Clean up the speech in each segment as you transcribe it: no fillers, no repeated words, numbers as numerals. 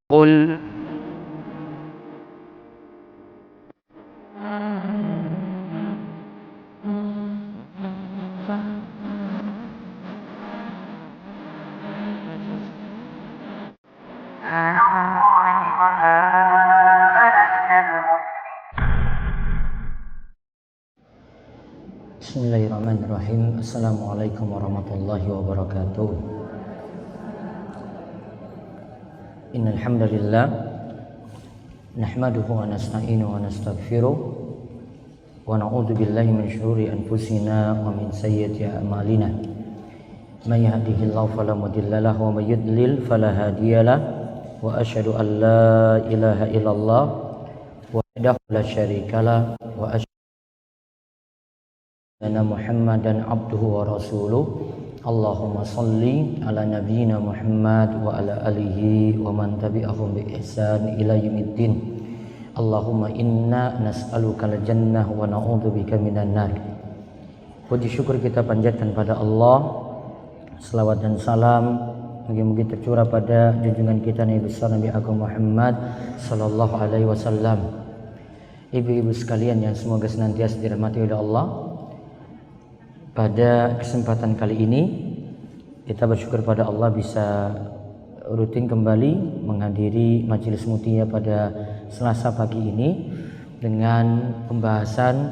قل Bismillahirrahmanirrahim. Assalamualaikum warahmatullahi wabarakatuh. Innal hamdalillah nahmaduhu wa nasta'inuhu wa nastaghfiruh wa na'udzu billahi min syururi anfusina wa min sayyiati a'malina. May yahdihillahu fala mudilla lahu wa may yudlil fala hadiyalah. Wa asyhadu an la ilaha illallah wahdahu la syarikalah wa asyhadu anna Muhammadan abduhu wa rasuluh. Allahumma salli ala nabiyyina Muhammad wa ala alihi wa man tabi'ahum bi ihsan ila yaumiddin. Allahumma inna nas'aluka al-jannah wa na'udzubika minan nar. Puji syukur kita panjatkan pada Allah. Selawat dan salam mungkin tercurah pada junjungan kita Nabi besar Nabi Agung Muhammad sallallahu alaihi wasallam. Ibu-ibu sekalian yang semoga senantiasa dirahmati oleh Allah. Pada kesempatan kali ini kita bersyukur pada Allah bisa rutin kembali menghadiri majelis mutia pada Selasa pagi ini dengan pembahasan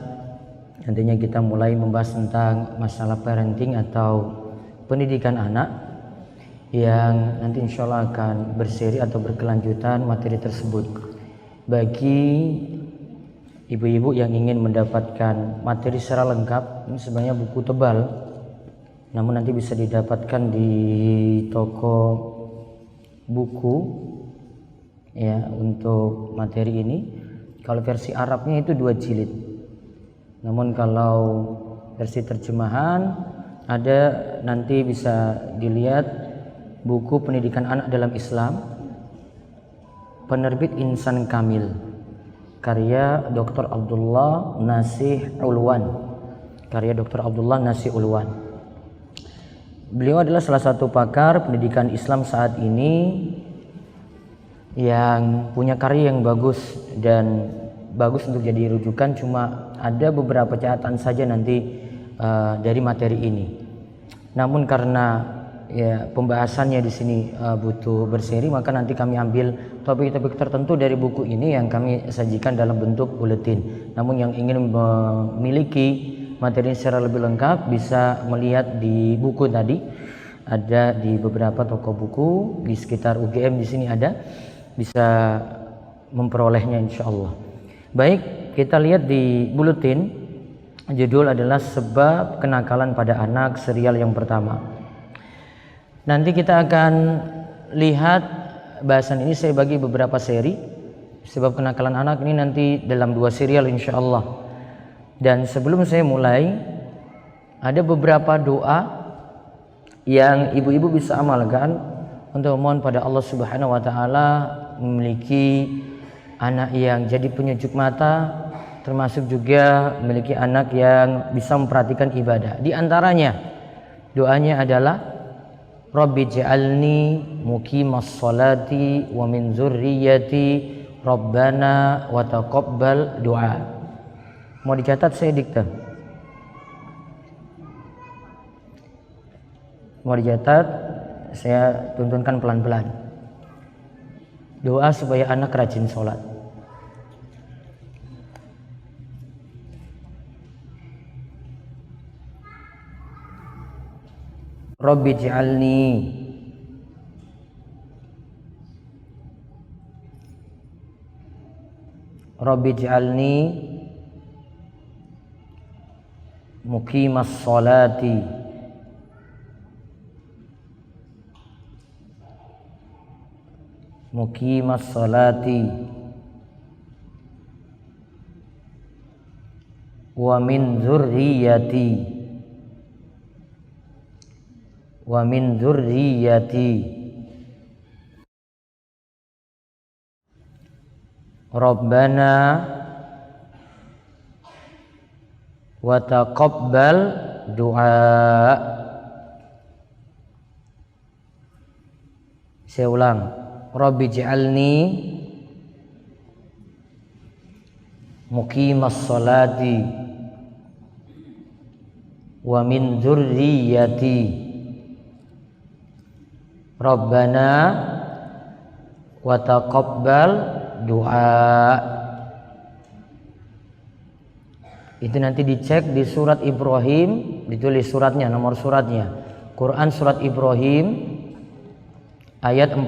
nantinya kita mulai membahas tentang masalah parenting atau pendidikan anak yang nanti insya Allah akan berseri atau berkelanjutan materi tersebut. Bagi ibu-ibu yang ingin mendapatkan materi secara lengkap, ini sebenarnya buku tebal, namun nanti bisa didapatkan di toko buku ya untuk materi ini. Kalau versi Arabnya itu 2 jilid, namun kalau versi terjemahan ada, nanti bisa dilihat buku pendidikan anak dalam Islam, penerbit Insan Kamil, karya Dr. Abdullah Nasih Ulwan. Beliau adalah salah satu pakar pendidikan Islam saat ini yang punya karya yang bagus dan bagus untuk jadi rujukan. Cuma ada beberapa catatan saja nanti dari materi ini. Namun karena ya pembahasannya di sini butuh berseri, maka nanti kami ambil topik-topik tertentu dari buku ini yang kami sajikan dalam bentuk buletin. Namun yang ingin memiliki materi secara lebih lengkap bisa melihat di buku tadi, ada di beberapa toko buku di sekitar UGM di sini ada, bisa memperolehnya insya Allah. Baik, kita lihat di buletin, judul adalah Sebab Kenakalan pada Anak, serial yang pertama. Nanti kita akan lihat bahasan ini saya bagi beberapa seri. Sebab kenakalan anak ini nanti dalam 2 serial insya Allah. Dan sebelum saya mulai, ada beberapa doa yang ibu-ibu bisa amalkan untuk memohon pada Allah Subhanahu wa taala memiliki anak yang jadi penyejuk mata, termasuk juga memiliki anak yang bisa memperhatikan ibadah. Di antaranya doanya adalah Rabbi ja'alni muqimas sholati wa min dzurriyyati Rabbana wa taqabbal du'a. Mau dicatat saya dikte. Mau dicatat saya tuntunkan pelan-pelan. Doa supaya anak rajin sholat. Rabbi ij'alni muqimas sholati wa min dzurriyyati Rabbana wa taqabbal du'a. Saya ulang. Rabbi ij'alni muqimas sholati wa min dzurriyyati Rabbana wa taqabbal du'a. Itu nanti dicek di surat Ibrahim, ditulis suratnya, nomor suratnya. Quran surat Ibrahim ayat 40.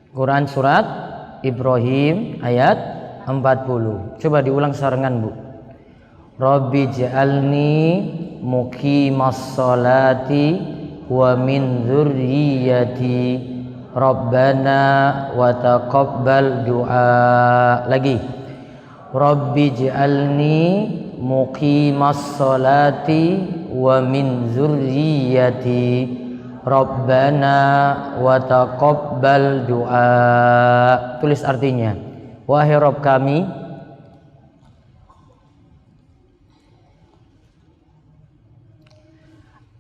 Quran surat Ibrahim ayat 40. Coba diulang sarengan, Bu. Rabbi ja'alni muqimas sholati wa min dzurriyyati Rabbana wa taqabbal du'a. Lagi. Rabbi ij'alni muqimas sholati wa min dzurriyyati Rabbana wa taqabbal du'a. Tulis artinya. Wahai Rabb kami,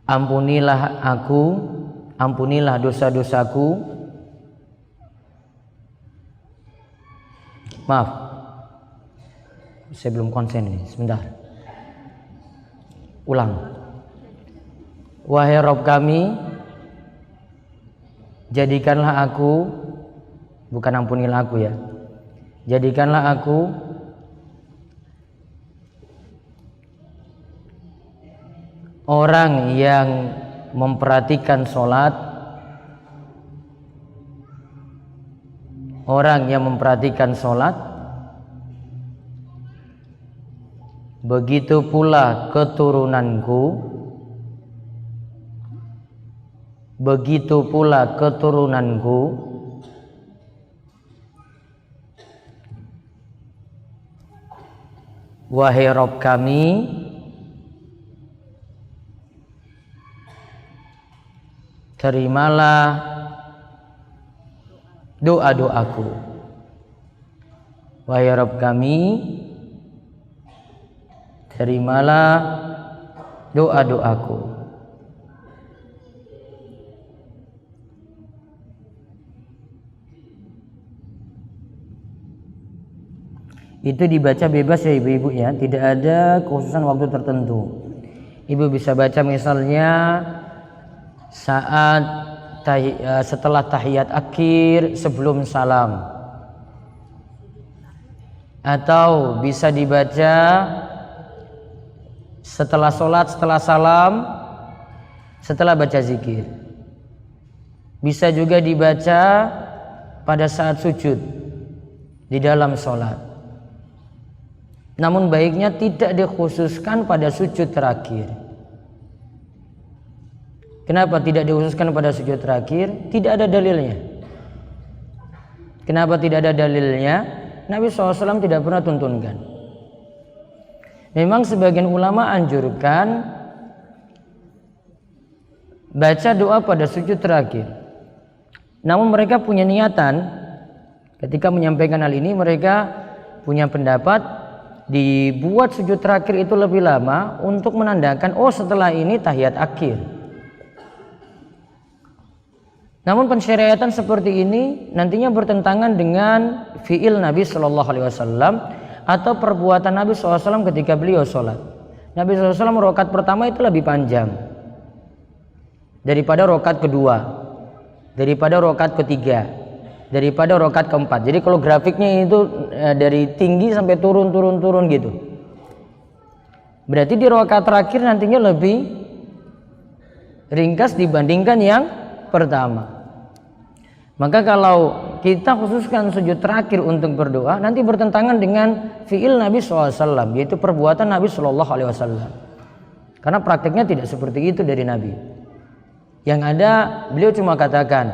ampunilah aku, ampunilah dosa-dosaku. Maaf, saya belum konsen ini, sebentar. Ulang. Wahai Rabb kami, jadikanlah aku, bukan ampunilah aku ya, jadikanlah aku orang yang memperhatikan sholat, orang yang memperhatikan sholat, begitu pula keturunanku, begitu pula keturunanku, wahai Rabb kami, terimalah doa-doaku. Wahai Rabb kami, terimalah doa-doaku. Itu dibaca bebas ya ibu-ibu ya, tidak ada khususan waktu tertentu. Ibu bisa baca misalnya saat setelah tahiyat akhir sebelum salam, atau bisa dibaca setelah sholat, setelah salam, setelah baca zikir. Bisa juga dibaca pada saat sujud di dalam sholat. Namun baiknya tidak dikhususkan pada sujud terakhir. Kenapa tidak dikhususkan pada sujud terakhir? Tidak ada dalilnya. Kenapa tidak ada dalilnya? Nabi SAW tidak pernah tuntunkan. Memang sebagian ulama anjurkan baca doa pada sujud terakhir. Namun mereka punya niatan, ketika menyampaikan hal ini mereka punya pendapat dibuat sujud terakhir itu lebih lama untuk menandakan oh setelah ini tahiyat akhir. Namun pensyariatan seperti ini nantinya bertentangan dengan fi'il Nabi Shallallahu Alaihi Wasallam atau perbuatan Nabi SAW ketika beliau sholat. Nabi SAW rokat pertama itu lebih panjang daripada rokat kedua, daripada rokat ketiga, daripada rokat keempat. Jadi kalau grafiknya itu dari tinggi sampai turun gitu. Berarti di rokat terakhir nantinya lebih ringkas dibandingkan yang pertama. Maka kalau kita khususkan sujud terakhir untuk berdoa, nanti bertentangan dengan fi'il Nabi SAW, yaitu perbuatan Nabi SAW. Karena prakteknya tidak seperti itu dari Nabi. Yang ada beliau cuma katakan,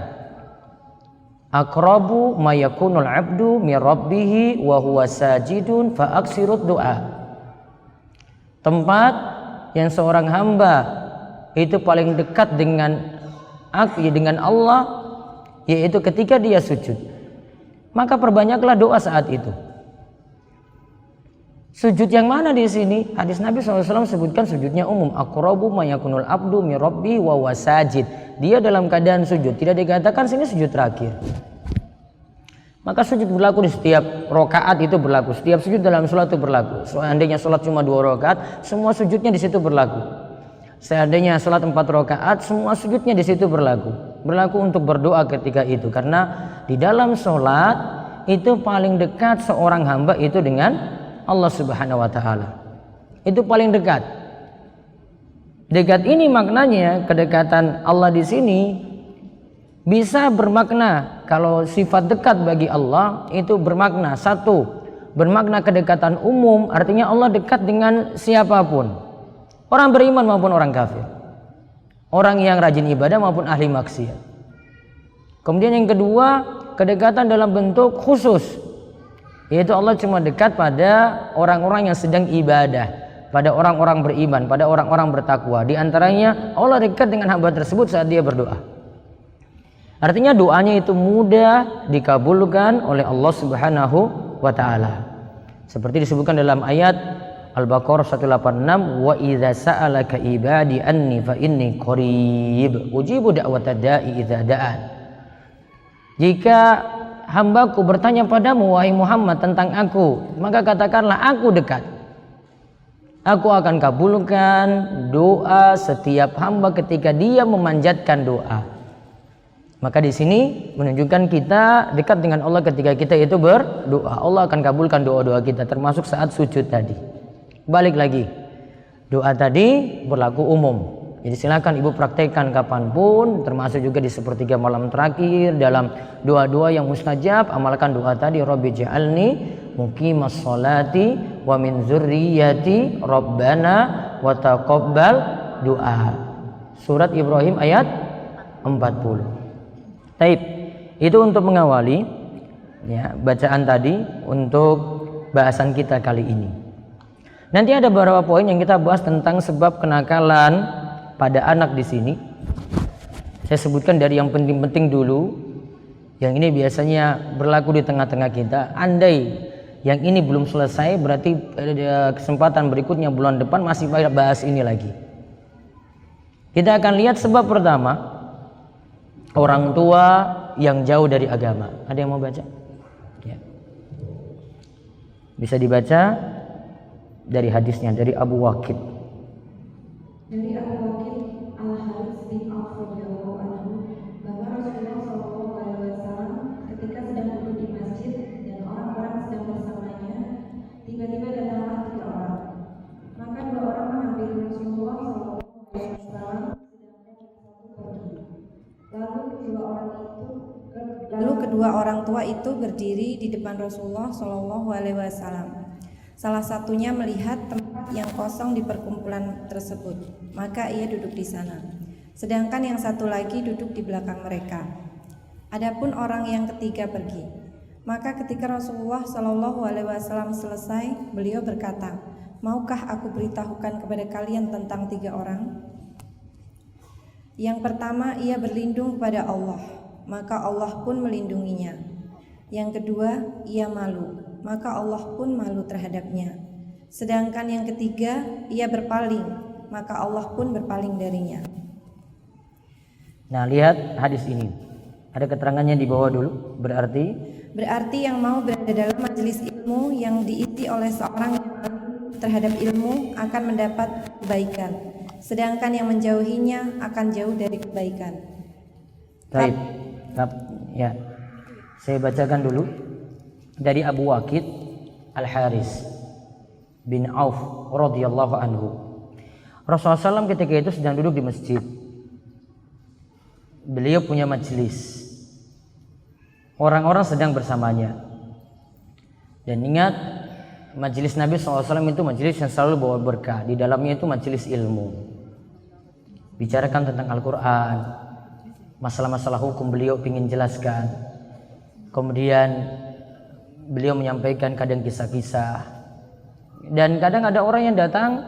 aqrabu ma yakunul abdu min rabbih wa huwa sajidun fa aksirud doa. Tempat yang seorang hamba itu paling dekat dengan Allah, yaitu ketika dia sujud, maka perbanyaklah doa saat itu. Sujud yang mana di sini? Hadis Nabi SAW sebutkan sujudnya umum. Aqrabu ma yakunul abdu min rabbi wa wasajid. Dia dalam keadaan sujud. Tidak dikatakan sini sujud terakhir. Maka sujud berlaku di setiap rakaat itu berlaku. Setiap sujud dalam sholat itu berlaku. Seandainya sholat cuma 2 rakaat, semua sujudnya di situ berlaku. Seandainya sholat 4 rakaat, semua sujudnya di situ berlaku. Berlaku untuk berdoa ketika itu. Karena di dalam sholat itu paling dekat seorang hamba itu dengan Allah Subhanahu wa taala. Itu paling dekat. Dekat ini maknanya kedekatan Allah di sini bisa bermakna, kalau sifat dekat bagi Allah itu bermakna satu, bermakna kedekatan umum, artinya Allah dekat dengan siapapun. Orang beriman maupun orang kafir. Orang yang rajin ibadah maupun ahli maksiat. Kemudian yang kedua, kedekatan dalam bentuk khusus. Yaitu Allah cuma dekat pada orang-orang yang sedang ibadah, pada orang-orang beriman, pada orang-orang bertakwa. Di antaranya Allah dekat dengan hamba tersebut saat dia berdoa. Artinya doanya itu mudah dikabulkan oleh Allah Subhanahu wa taala. Seperti disebutkan dalam ayat Al-Baqarah 186, wa idza sa'alaka ibadi anni fa inni qarib ujibu da'watad da'i idza da'an. Jika hambaku bertanya padamu wahai Muhammad tentang aku, maka katakanlah aku dekat. Aku akan kabulkan doa setiap hamba ketika dia memanjatkan doa. Maka di sini menunjukkan kita dekat dengan Allah ketika kita itu berdoa. Allah akan kabulkan doa-doa kita termasuk saat sujud tadi. Balik lagi. Doa tadi berlaku umum. Jadi silakan ibu praktekkan kapanpun, termasuk juga di sepertiga malam terakhir, dalam doa-doa yang mustajab. Amalkan doa tadi, Rabbi ja'alni muqimas sholati wa min dzurriyyati rabbana wa taqabbal doa. Surat Ibrahim ayat 40. Taib. Itu untuk mengawali ya, bacaan tadi untuk bahasan kita kali ini. Nanti ada beberapa poin yang kita bahas tentang sebab kenakalan pada anak di sini. Saya sebutkan dari yang penting-penting dulu. Yang ini biasanya berlaku di tengah-tengah kita. Andai yang ini belum selesai, berarti kesempatan berikutnya bulan depan masih bahas ini lagi. Kita akan lihat sebab pertama, orang tua yang jauh dari agama. Ada yang mau baca? Ya. Bisa dibaca dari hadisnya, dari Abu Waqid. Dari Abu Waqid Al-Harits bin Auf radhiyallahu anhu bahwa Rasulullah SAW ketika sedang duduk di masjid dan orang-orang sedang bersamanya, tiba-tiba datanglah 3 orang. Maka 2 orang menghampiri Rasulullah SAW sedangkan yang satu pergi. Lalu kedua orang tua itu berdiri di depan Rasulullah SAW. Salah satunya melihat tempat yang kosong di perkumpulan tersebut, maka ia duduk di sana. Sedangkan yang satu lagi duduk di belakang mereka. Adapun orang yang ketiga pergi. Maka ketika Rasulullah SAW selesai, beliau berkata, "Maukah aku beritahukan kepada kalian tentang 3 orang? Yang pertama, ia berlindung kepada Allah, maka Allah pun melindunginya. Yang kedua, ia malu, maka Allah pun malu terhadapnya. Sedangkan yang ketiga, ia berpaling, maka Allah pun berpaling darinya." Nah, lihat hadis ini. Ada keterangannya di bawah dulu. Berarti yang mau berada dalam majelis ilmu yang diisi oleh seorang yang terhadap ilmu akan mendapat kebaikan. Sedangkan yang menjauhinya akan jauh dari kebaikan. Baik. Ya. Saya bacakan dulu dari Abu Waqid Al-Harits bin Auf radhiyallahu anhu. Rasulullah SAW ketika itu sedang duduk di masjid. Beliau punya majelis. Orang-orang sedang bersamanya. Dan ingat, majelis Nabi SAW itu majelis yang selalu bawa berkah. Di dalamnya itu majelis ilmu. Bicarakan tentang Al-Quran, masalah-masalah hukum beliau ingin jelaskan. Kemudian beliau menyampaikan kadang kisah-kisah. Dan kadang ada orang yang datang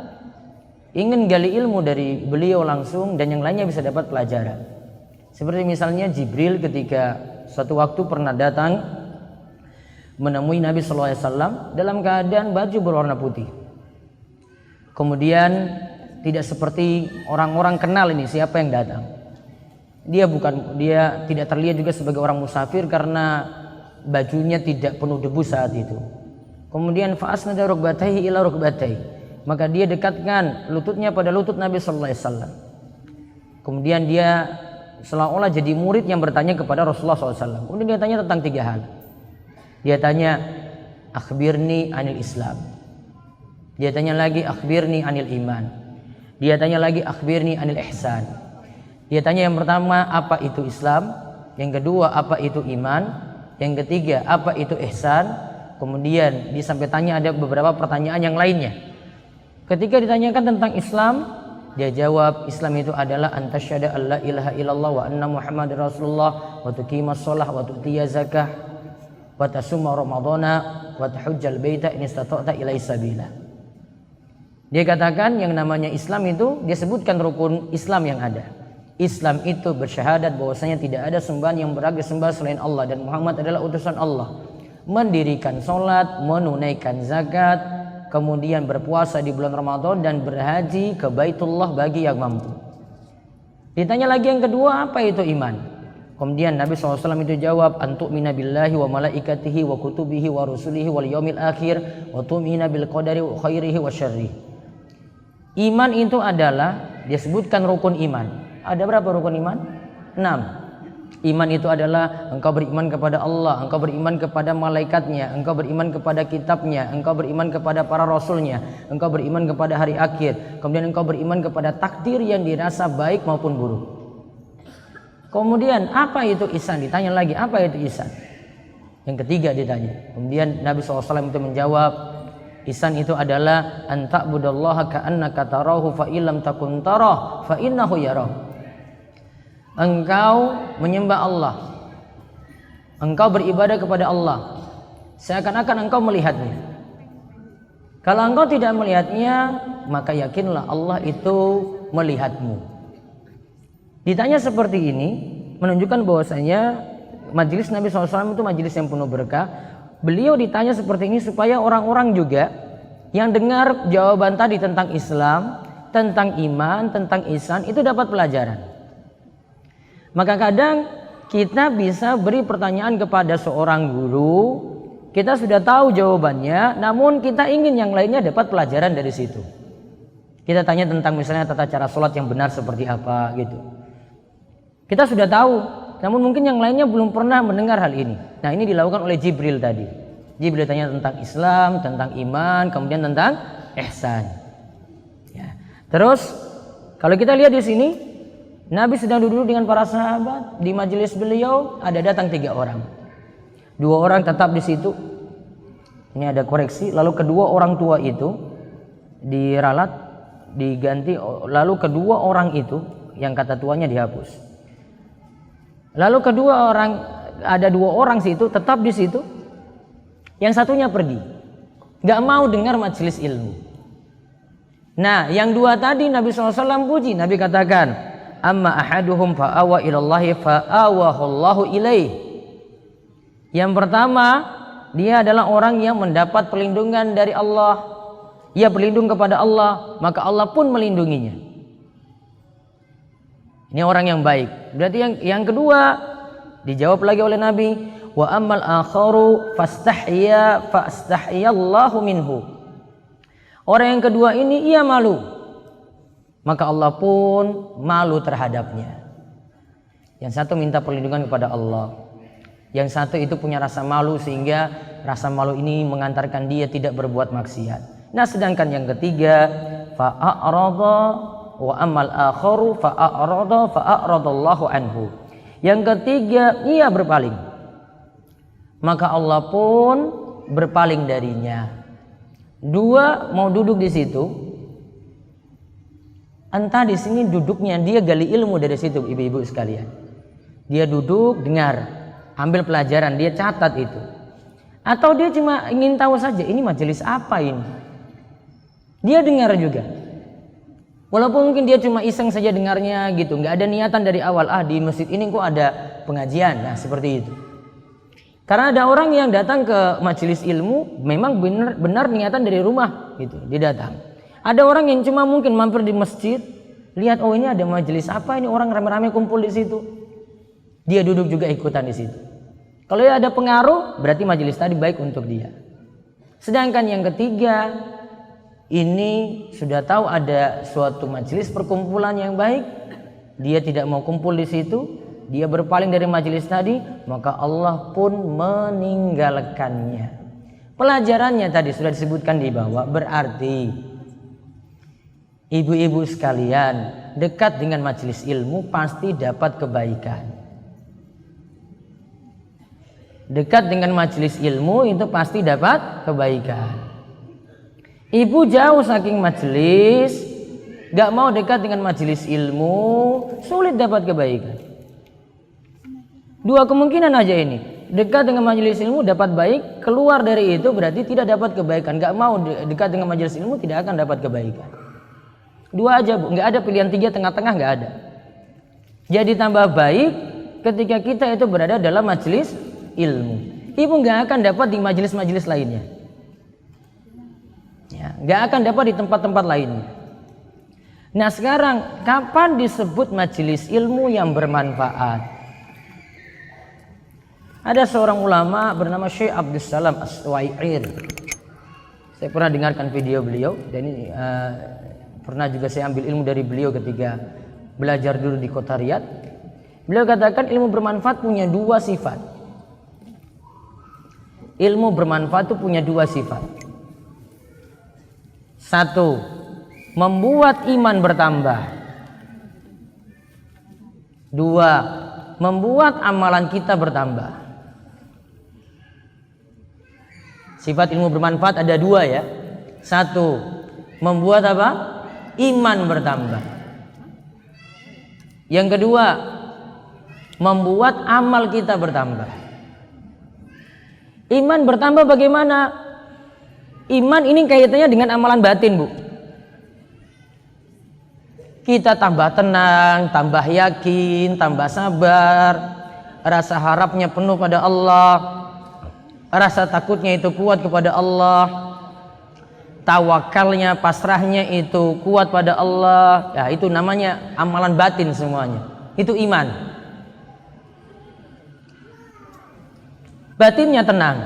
ingin gali ilmu dari beliau langsung, dan yang lainnya bisa dapat pelajaran. Seperti misalnya Jibril ketika suatu waktu pernah datang menemui Nabi SAW dalam keadaan baju berwarna putih. Kemudian tidak seperti orang-orang kenal ini siapa yang datang. Dia tidak terlihat juga sebagai orang musafir karena bajunya tidak penuh debu saat itu. Kemudian fa'asnada rukbatayhi ila rukbatayhi, maka dia dekatkan lututnya pada lutut Nabi sallallahu alaihi wasallam. Kemudian dia seolah-olah jadi murid yang bertanya kepada Rasulullah SAW. Kemudian dia tanya tentang 3 hal. Dia tanya, akhbirni anil Islam. Dia tanya lagi, akhbirni anil iman. Dia tanya lagi, akhbirni anil ihsan. Dia tanya yang pertama, apa itu Islam? Yang kedua, apa itu iman? Yang ketiga, apa itu ihsan? Kemudian dia sampai tanya ada beberapa pertanyaan yang lainnya. Ketika ditanyakan tentang Islam, dia jawab, Islam itu adalah antasyhadu alla ilaha illallah wa anna muhammadar rasulullah wa tuqimas shalah wa tu'tiyaz zakah wa tasuma ramadhana wa tahujjal baita in istata'ta ilaihi sabila. Dia katakan yang namanya Islam itu, dia sebutkan rukun Islam yang ada. Islam itu bersyahadat bahwasanya tidak ada sembahan yang berhak disembah selain Allah dan Muhammad adalah utusan Allah. Mendirikan sholat, menunaikan zakat, kemudian berpuasa di bulan Ramadan dan berhaji ke Baitullah bagi yang mampu. Ditanya lagi yang kedua, apa itu iman? Kemudian Nabi SAW itu jawab, antu'mina billahi wa malaikatihi wa kutubihi wa rusulihi wal yaumil akhir wa tu'mina bil qadari wa khairihi wa syarrihi. Iman itu adalah, dia sebutkan rukun iman. Ada berapa rukun iman? 6. Iman itu adalah engkau beriman kepada Allah, engkau beriman kepada malaikatnya, engkau beriman kepada kitabnya, engkau beriman kepada para rasulnya, engkau beriman kepada hari akhir, kemudian engkau beriman kepada takdir yang dirasa baik maupun buruk. Kemudian apa itu ihsan? Ditanya lagi, apa itu ihsan? Yang ketiga ditanya. Kemudian Nabi SAW itu menjawab, ihsan itu adalah an ta'budallaha ka'annaka tarahu fa illam takun tarah fa innahu yarah. Engkau menyembah Allah, engkau beribadah kepada Allah seakan-akan engkau melihatnya. Kalau engkau tidak melihatnya, maka yakinlah Allah itu melihatmu. Ditanya seperti ini menunjukkan bahwasanya majelis Nabi SAW itu majelis yang penuh berkah. Beliau ditanya seperti ini supaya orang-orang juga yang dengar jawaban tadi tentang Islam, tentang iman, tentang ihsan itu dapat pelajaran. Maka kadang kita bisa beri pertanyaan kepada seorang guru, kita sudah tahu jawabannya, namun kita ingin yang lainnya dapat pelajaran dari situ. Kita tanya tentang misalnya tata cara sholat yang benar seperti apa gitu. Kita sudah tahu, namun mungkin yang lainnya belum pernah mendengar hal ini. Nah, ini dilakukan oleh Jibril tadi. Jibril tanya tentang Islam, tentang iman, kemudian tentang ihsan. Ya. Terus kalau kita lihat di sini, Nabi sedang duduk dengan para sahabat di majelis beliau, ada datang 3 orang. 2 orang tetap di situ. Ini ada koreksi. Lalu kedua orang tua itu diralat, diganti. Lalu kedua orang itu yang kata tuanya dihapus. Lalu ada 2 orang situ tetap di situ. Yang satunya pergi, nggak mau dengar majelis ilmu. Nah, yang 2 tadi Nabi SAW puji. Nabi katakan, amma ahaduhum fa'awa ilallahi fa'awahullahu ilaih. Yang pertama, dia adalah orang yang mendapat perlindungan dari Allah. Ia berlindung kepada Allah, maka Allah pun melindunginya. Ini orang yang baik. Berarti yang kedua dijawab lagi oleh Nabi, wa ammal akharu fastahiyallahu minhu. Orang yang kedua ini ia malu, maka Allah pun malu terhadapnya. Yang satu minta perlindungan kepada Allah, yang satu itu punya rasa malu sehingga rasa malu ini mengantarkan dia tidak berbuat maksiat. Nah, sedangkan yang ketiga fa'arada wa amal akharu fa'aradallahu anhu. Yang ketiga ia berpaling, maka Allah pun berpaling darinya. 2 mau duduk di situ. Entah di sini duduknya dia gali ilmu dari situ, ibu-ibu sekalian. Dia duduk, dengar, ambil pelajaran, dia catat itu. Atau dia cuma ingin tahu saja ini majelis apa ini. Dia dengar juga. Walaupun mungkin dia cuma iseng saja dengarnya gitu, nggak ada niatan dari awal. Di masjid ini kok ada pengajian, nah seperti itu. Karena ada orang yang datang ke majelis ilmu memang benar niatan dari rumah gitu, dia datang. Ada orang yang cuma mungkin mampir di masjid, lihat oh ini ada majelis apa ini, orang rame-rame kumpul di situ. Dia duduk juga ikutan di situ. Kalau ada pengaruh, berarti majelis tadi baik untuk dia. Sedangkan yang ketiga, ini sudah tahu ada suatu majelis perkumpulan yang baik, dia tidak mau kumpul di situ, dia berpaling dari majelis tadi, maka Allah pun meninggalkannya. Pelajarannya tadi sudah disebutkan di bawah, berarti ibu-ibu sekalian, dekat dengan majelis ilmu pasti dapat kebaikan. Dekat dengan majelis ilmu itu pasti dapat kebaikan. Ibu jauh saking majelis, gak mau dekat dengan majelis ilmu, sulit dapat kebaikan. Dua kemungkinan aja ini, dekat dengan majelis ilmu dapat baik, keluar dari itu berarti tidak dapat kebaikan. Gak mau dekat dengan majelis ilmu tidak akan dapat kebaikan. Dua aja bu, gak ada pilihan tiga tengah-tengah, gak ada. Jadi tambah baik ketika kita itu berada dalam majelis ilmu. Ibu gak akan dapat di majelis-majelis lainnya, ya, gak akan dapat di tempat-tempat lainnya. Nah sekarang kapan disebut majelis ilmu yang bermanfaat? Ada seorang ulama bernama Syekh Abdul Salam As-Suwair. Saya pernah dengarkan video beliau dan ini pernah juga saya ambil ilmu dari beliau ketika belajar dulu di kota Riyadh. Beliau katakan ilmu bermanfaat punya dua sifat. Ilmu bermanfaat itu punya dua sifat. Satu, membuat iman bertambah. Dua, membuat amalan kita bertambah. Sifat ilmu bermanfaat ada dua ya. Satu, membuat apa? Iman bertambah. Yang kedua, membuat amal kita bertambah. Iman bertambah bagaimana? Iman ini kaitannya dengan amalan batin bu. Kita tambah tenang, tambah yakin, tambah sabar, rasa harapnya penuh pada Allah, rasa takutnya itu kuat kepada Allah, tawakalnya, pasrahnya itu kuat pada Allah. Ya, itu namanya amalan batin semuanya. Itu iman. Batinnya tenang,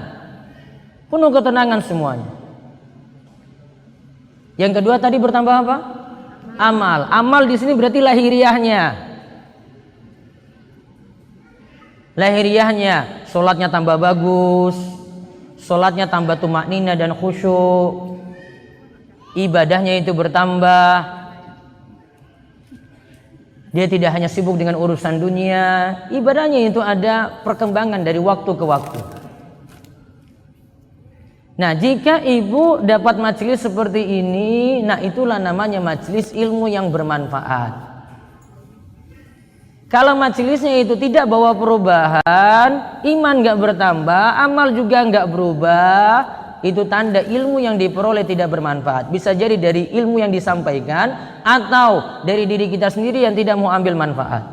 penuh ketenangan semuanya. Yang kedua tadi bertambah apa? Amal. Amal di sini berarti lahiriahnya. Lahiriahnya, sholatnya tambah bagus, sholatnya tambah tumaknina dan khusyuk, ibadahnya itu bertambah. Dia tidak hanya sibuk dengan urusan dunia, ibadahnya itu ada perkembangan dari waktu ke waktu. Nah, jika ibu dapat majelis seperti ini, nah itulah namanya majelis ilmu yang bermanfaat. Kalau majelisnya itu tidak bawa perubahan, iman gak bertambah, amal juga gak berubah, itu tanda ilmu yang diperoleh tidak bermanfaat. Bisa jadi dari ilmu yang disampaikan atau dari diri kita sendiri yang tidak mau ambil manfaat.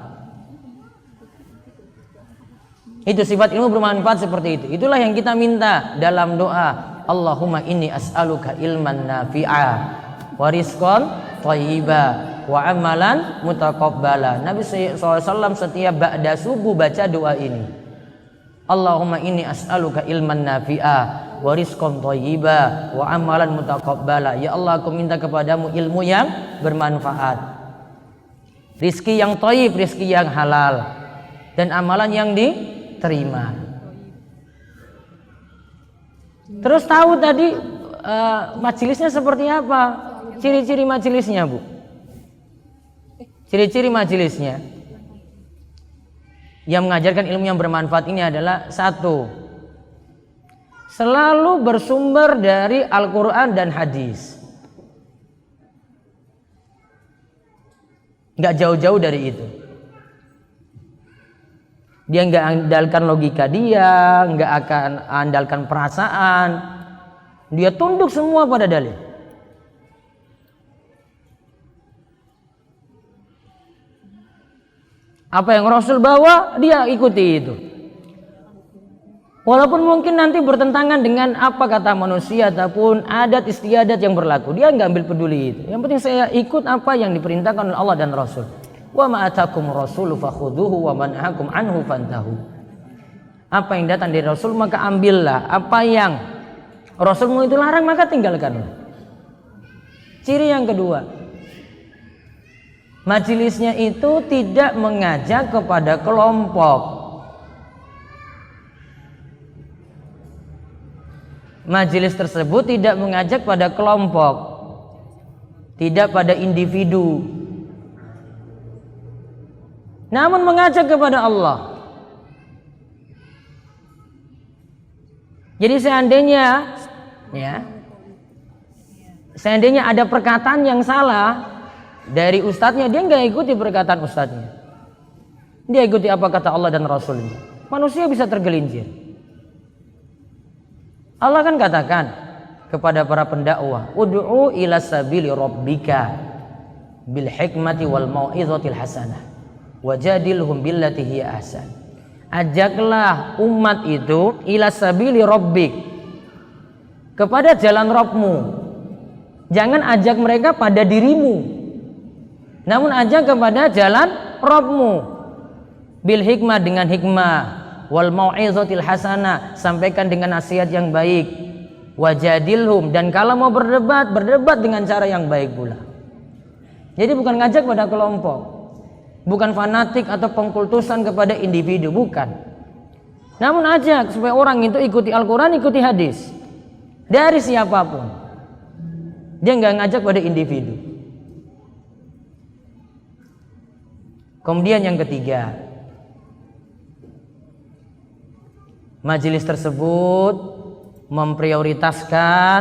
Itu sifat ilmu bermanfaat seperti itu. Itulah yang kita minta dalam doa. Allahumma inni as'aluka ilman nafi'a wa rizqan thayyiba wa amalan mutaqabbala. Nabi SAW setiap ba'da subuh baca doa ini. Allahumma inni as'aluka ilman nafi'a wa rizqan thayyiba wa amalan mutaqabbala. Ya Allah, aku minta kepadamu ilmu yang bermanfaat, rizki yang thayyib, rizki yang halal, dan amalan yang diterima. Terus tahu tadi majelisnya seperti apa? Ciri-ciri majelisnya bu. Ciri-ciri majelisnya yang mengajarkan ilmu yang bermanfaat ini adalah satu, selalu bersumber dari Al-Quran dan hadis. Nggak jauh-jauh dari itu. Dia nggak andalkan logika dia, nggak akan andalkan perasaan. Dia tunduk semua pada dalil. Apa yang Rasul bawa, dia ikuti itu. Walaupun mungkin nanti bertentangan dengan apa kata manusia ataupun adat istiadat yang berlaku, dia nggak ambil peduli itu. Yang penting saya ikut apa yang diperintahkan oleh Allah dan Rasul. Wa ma atakum rasulu fakhudhuhu wa man nahakum anhu fantahu. Apa yang datang dari Rasul maka ambillah, apa yang Rasulmu itu larang maka tinggalkanlah. Ciri yang kedua, majelisnya itu tidak mengajak kepada kelompok. Majelis tersebut tidak mengajak pada kelompok, tidak pada individu, namun mengajak kepada Allah. Jadi seandainya ada perkataan yang salah dari ustadznya, dia nggak ikuti perkataan ustadznya, dia ikuti apa kata Allah dan Rasulnya. Manusia bisa tergelincir. Allah kan katakan kepada para pendakwah, ud'u ila sabili rabbika bil hikmati wal mau'izatil hasanah wajadilhum billati hiya ahsan. Ajaklah umat itu ila sabili rabbik, kepada jalan Rabbmu. Jangan ajak mereka pada dirimu, namun ajak kepada jalan Rabbmu. Bil hikmah, dengan hikmah, wal mau'izatil hasanah, sampaikan dengan nasihat yang baik, wajadilhum, dan kalau mau berdebat, berdebat dengan cara yang baik pula. Jadi bukan ngajak pada kelompok, bukan fanatik atau pengkultusan kepada individu, bukan. Namun ajak supaya orang itu ikuti Al-Quran, ikuti hadis dari siapapun. Dia nggak ngajak pada individu. Kemudian yang ketiga, majelis tersebut memprioritaskan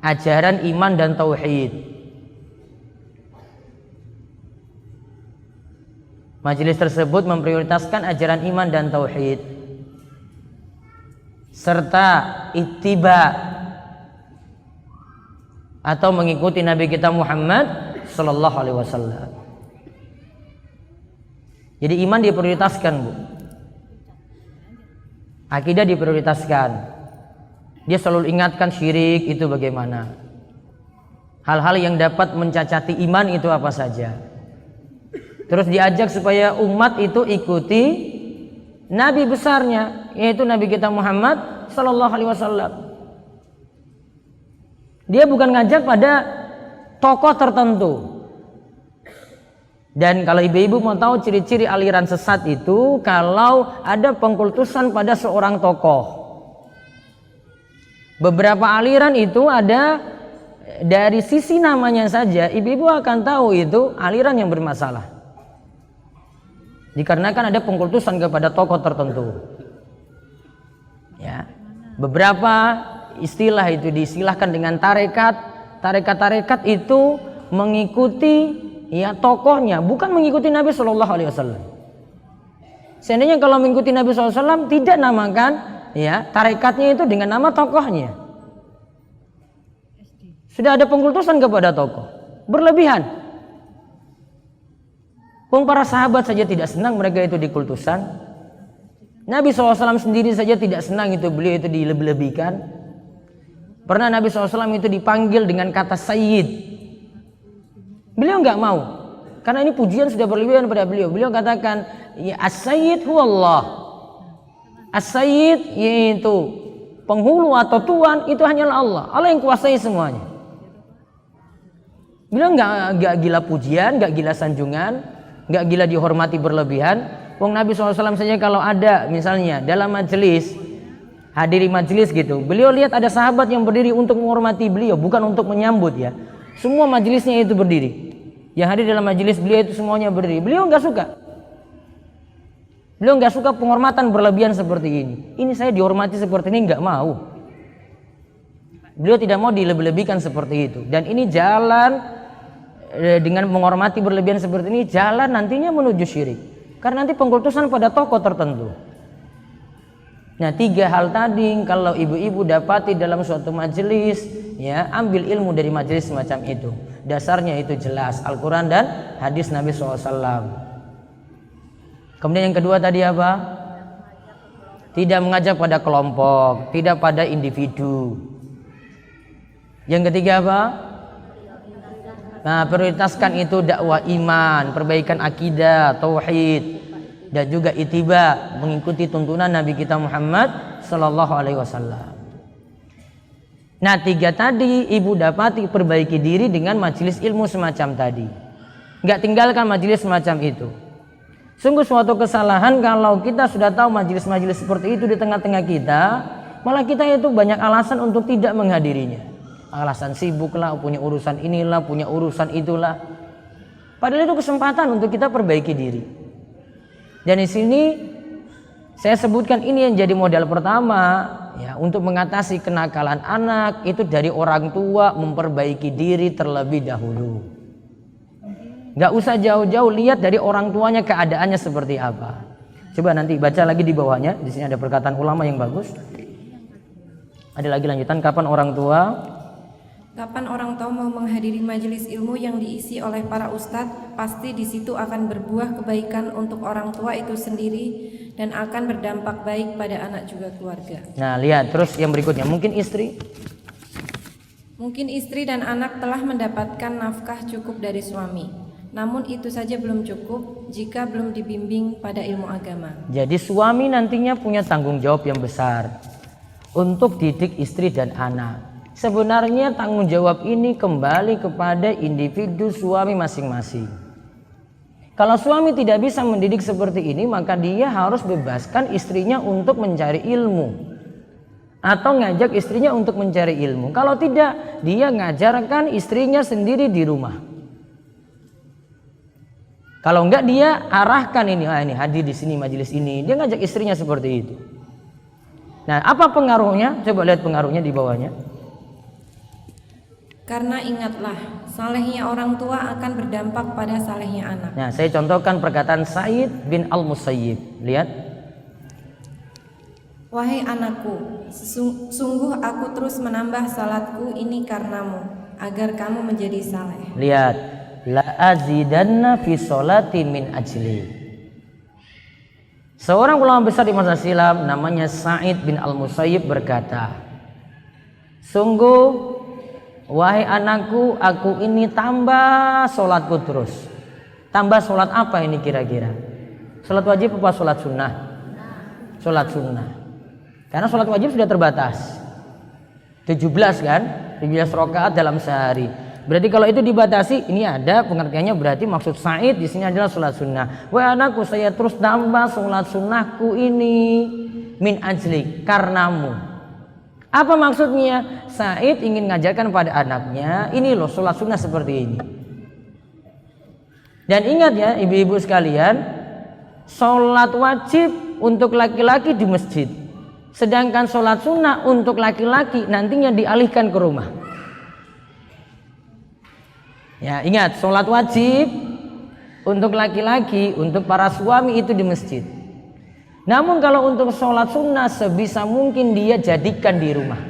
ajaran iman dan tauhid. Majelis tersebut memprioritaskan ajaran iman dan tauhid serta ittiba atau mengikuti Nabi kita Muhammad sallallahu alaihi wasallam. Jadi iman diprioritaskan, Bu. Akidah diprioritaskan. Dia selalu ingatkan syirik itu bagaimana, hal-hal yang dapat mencacati iman itu apa saja. Terus diajak supaya umat itu ikuti Nabi besarnya, yaitu Nabi kita Muhammad sallallahu alaihi wasallam. Dia bukan ngajak pada tokoh tertentu. Dan kalau ibu-ibu mau tahu ciri-ciri aliran sesat itu, kalau ada pengkultusan pada seorang tokoh. Beberapa aliran itu ada dari sisi namanya saja, ibu-ibu akan tahu itu aliran yang bermasalah. Dikarenakan ada pengkultusan kepada tokoh tertentu. Ya. Beberapa istilah itu diistilahkan dengan tarekat. Tarekat-tarekat itu mengikuti ya tokohnya, bukan mengikuti Nabi Shallallahu Alaihi Wasallam. Seandainya kalau mengikuti Nabi Shallallahu Alaihi Wasallam, tidak namakan ya tarekatnya itu dengan nama tokohnya. Sudah ada pengkultusan kepada tokoh, berlebihan. Wong para sahabat saja tidak senang mereka itu dikultusan. Nabi SAW sendiri saja tidak senang itu beliau itu dilebih-lebihkan. Pernah Nabi SAW itu dipanggil dengan kata Sayyid. Beliau nggak mau, karena ini pujian sudah berlebihan pada beliau. Beliau katakan, ya As-Sayyid huwallah. As-Sayyid yaitu penghulu atau tuan itu hanyalah Allah. Allah yang kuasai semuanya. Beliau nggak gila pujian, nggak gila sanjungan, nggak gila dihormati berlebihan. Wong Nabi SAW saja kalau ada misalnya dalam majelis, hadiri majelis gitu, beliau lihat ada sahabat yang berdiri untuk menghormati beliau, bukan untuk menyambut ya. Semua majelisnya itu berdiri. Yang hadir dalam majelis beliau itu semuanya berdiri. Beliau nggak suka. Beliau nggak suka penghormatan berlebihan seperti ini. Ini saya dihormati seperti ini, nggak mau. Beliau tidak mau dilebih-lebihkan seperti itu. Dan ini jalan dengan menghormati berlebihan seperti ini, jalan nantinya menuju syirik. Karena nanti pengkultusan pada tokoh tertentu. Nah, 3 hal tadi kalau ibu-ibu dapati dalam suatu majelis, ya ambil ilmu dari majelis semacam itu. Dasarnya itu jelas, Al-Quran dan hadis Nabi SAW. Kemudian yang kedua tadi apa? tidak mengajak pada kelompok, tidak pada individu. Yang ketiga apa? Nah, prioritaskan itu dakwah iman, perbaikan akidah, tauhid, dan juga ittiba, mengikuti tuntunan Nabi kita Muhammad sallallahu alaihi wasallam. Nah, 3 tadi ibu dapati, perbaiki diri dengan majelis ilmu semacam tadi. Enggak tinggalkan majelis semacam itu. Sungguh suatu kesalahan kalau kita sudah tahu majelis-majelis seperti itu di tengah-tengah kita, malah kita itu banyak alasan untuk tidak menghadirinya. Alasan sibuk lah, punya urusan inilah, punya urusan itulah. Padahal itu kesempatan untuk kita perbaiki diri. Dan di sini saya sebutkan ini yang jadi modal pertama ya untuk mengatasi kenakalan anak itu dari orang tua memperbaiki diri terlebih dahulu. Nggak usah jauh-jauh, lihat dari orang tuanya keadaannya seperti apa. Coba nanti baca lagi di bawahnya. Di sini ada perkataan ulama yang bagus. Ada lagi lanjutan. Kapan orang tua mau menghadiri majelis ilmu yang diisi oleh para ustadz, pasti di situ akan berbuah kebaikan untuk orang tua itu sendiri dan akan berdampak baik pada anak juga keluarga. Nah, lihat terus yang berikutnya. Mungkin istri dan anak telah mendapatkan nafkah cukup dari suami. Namun itu saja belum cukup jika belum dibimbing pada ilmu agama. Jadi suami nantinya punya tanggung jawab yang besar untuk didik istri dan anak. Sebenarnya tanggung jawab ini kembali kepada individu suami masing-masing. Kalau suami tidak bisa mendidik seperti ini, maka dia harus bebaskan istrinya untuk mencari ilmu, atau ngajak istrinya untuk mencari ilmu. Kalau tidak, dia ngajarkan istrinya sendiri di rumah. Kalau enggak, dia arahkan ini hadir di sini majelis ini. Dia ngajak istrinya seperti itu. Nah, apa pengaruhnya? Coba lihat pengaruhnya di bawahnya. Karena ingatlah, salehnya orang tua akan berdampak pada salehnya anak. Nah, saya contohkan perkataan Sa'id bin Al-Musayyib. Lihat. Wahai anakku, sungguh aku terus menambah salatku ini karenamu, agar kamu menjadi saleh. Lihat. La azidanna fi sholati min ajli. Seorang ulama besar di masa silam namanya Sa'id bin Al-Musayyib berkata, sungguh wahai anakku, aku ini tambah sholatku terus. Tambah sholat apa ini kira-kira? Sholat wajib apa sholat sunnah? Sholat sunnah. Karena sholat wajib sudah terbatas 17 kan? 17 rakaat dalam sehari. Berarti kalau itu dibatasi, ini ada pengertiannya, berarti maksud Sa'id di sini adalah sholat sunnah. Wahai anakku, saya terus tambah sholat sunnahku ini min ajli, karenamu. Apa maksudnya? Sa'id ingin ngajarkan pada anaknya, ini loh sholat sunnah seperti ini. Dan ingat ya ibu-ibu sekalian, sholat wajib untuk laki-laki di masjid, sedangkan sholat sunnah untuk laki-laki nantinya dialihkan ke rumah. Ya, ingat, sholat wajib untuk laki-laki, untuk para suami itu di masjid. Namun kalau untuk sholat sunnah sebisa mungkin dia jadikan di rumah.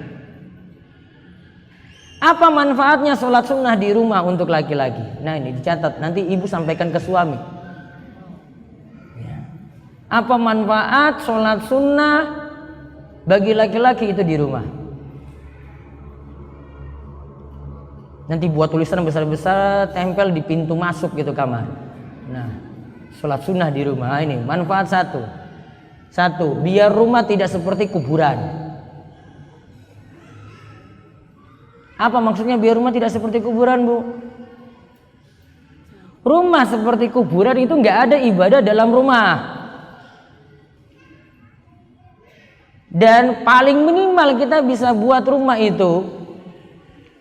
Apa manfaatnya sholat sunnah di rumah untuk laki-laki? Nah, ini dicatat, nanti ibu sampaikan ke suami. Ya. Apa manfaat sholat sunnah bagi laki-laki itu di rumah? Nanti buat tulisan besar-besar, tempel di pintu masuk gitu kamar. Nah, sholat sunnah di rumah ini manfaat satu, biar rumah tidak seperti kuburan. Apa maksudnya biar rumah tidak seperti kuburan, Bu? Rumah seperti kuburan itu nggak ada ibadah dalam rumah. Dan paling minimal kita bisa buat rumah itu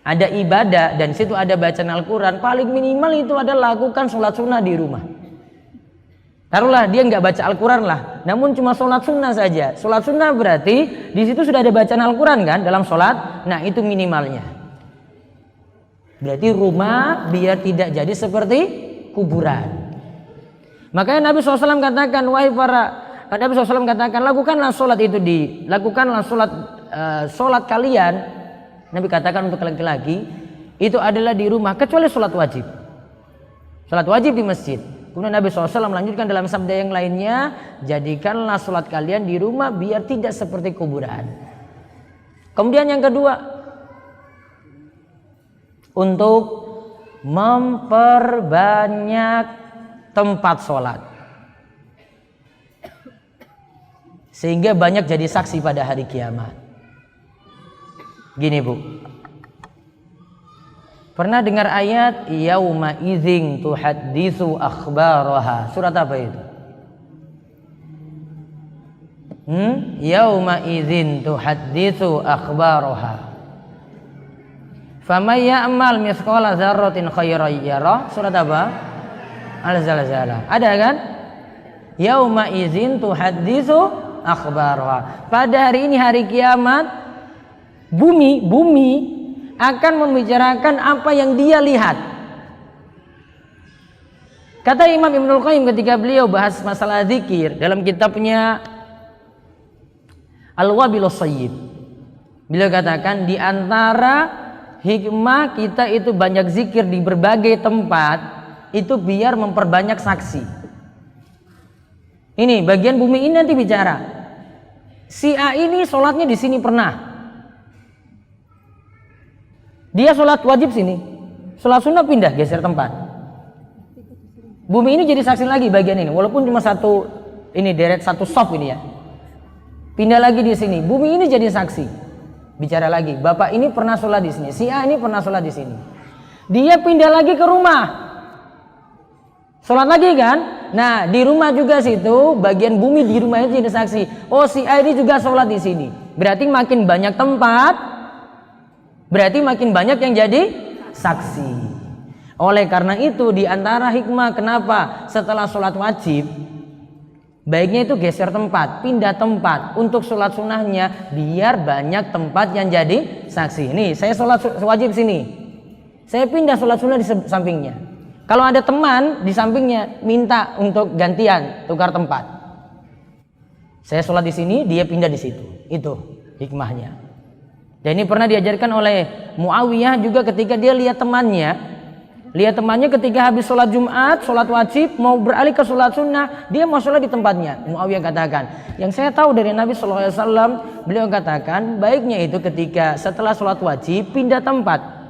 ada ibadah dan situ ada bacaan Al-Quran, paling minimal itu adalah lakukan sholat sunnah di rumah. Taruhlah dia nggak baca Al-Quran lah, namun cuma sholat sunnah saja. Sholat sunnah berarti di situ sudah ada bacaan Al-Quran kan dalam sholat. Nah, itu minimalnya. Berarti rumah biar tidak jadi seperti kuburan. Makanya Nabi SAW katakan, Nabi SAW katakan, lakukanlah sholat itu lakukanlah sholat kalian. Nabi katakan untuk laki-laki itu adalah di rumah kecuali sholat wajib. Sholat wajib di masjid. Kemudian Nabi SAW melanjutkan dalam sabda yang lainnya, jadikanlah sholat kalian di rumah biar tidak seperti kuburan. Kemudian yang kedua, untuk memperbanyak tempat sholat, sehingga banyak jadi saksi pada hari kiamat. Gini Bu, pernah dengar ayat yauma idzin tuhadditsu akhbaraha? Surat apa itu? Yauma idzin tuhadditsu akhbaraha. Faman ya'mal mithqala dzarratin khairan yarah. Surat apa? Al-Zalzalah. Ada kan? Yauma idzin tuhadditsu akhbaraha. Pada hari ini, hari kiamat, bumi akan membicarakan apa yang dia lihat. Kata Imam Ibnul Qayyim ketika beliau bahas masalah zikir dalam kitabnya Al-Wabilus Sayyib, beliau katakan di antara hikmah kita itu banyak zikir di berbagai tempat itu biar memperbanyak saksi. Ini bagian bumi ini nanti bicara, si A ini sholatnya di sini pernah. Dia sholat wajib sini, sholat sunnah pindah geser tempat. Bumi ini jadi saksi lagi bagian ini, walaupun cuma satu ini deret satu soft ini ya. Pindah lagi di sini, bumi ini jadi saksi. Bicara lagi, bapak ini pernah sholat di sini, si A ini pernah sholat di sini. Dia pindah lagi ke rumah, sholat lagi kan? Nah di rumah juga situ, bagian bumi di rumah itu jadi saksi. Oh si A ini juga sholat di sini. Berarti makin banyak tempat, berarti makin banyak yang jadi saksi. Oleh karena itu di antara hikmah kenapa setelah sholat wajib baiknya itu geser tempat, pindah tempat. Untuk sholat sunnahnya biar banyak tempat yang jadi saksi. Nih saya sholat wajib sini, saya pindah sholat sunnah di sampingnya. Kalau ada teman di sampingnya minta untuk gantian, tukar tempat. Saya sholat di sini, dia pindah di situ. Itu hikmahnya. Dan ini pernah diajarkan oleh Muawiyah juga ketika dia lihat temannya ketika habis sholat Jumat, sholat wajib, mau beralih ke sholat sunnah, dia mau sholat di tempatnya. Muawiyah katakan, yang saya tahu dari Nabi SAW, beliau katakan baiknya itu ketika setelah sholat wajib pindah tempat,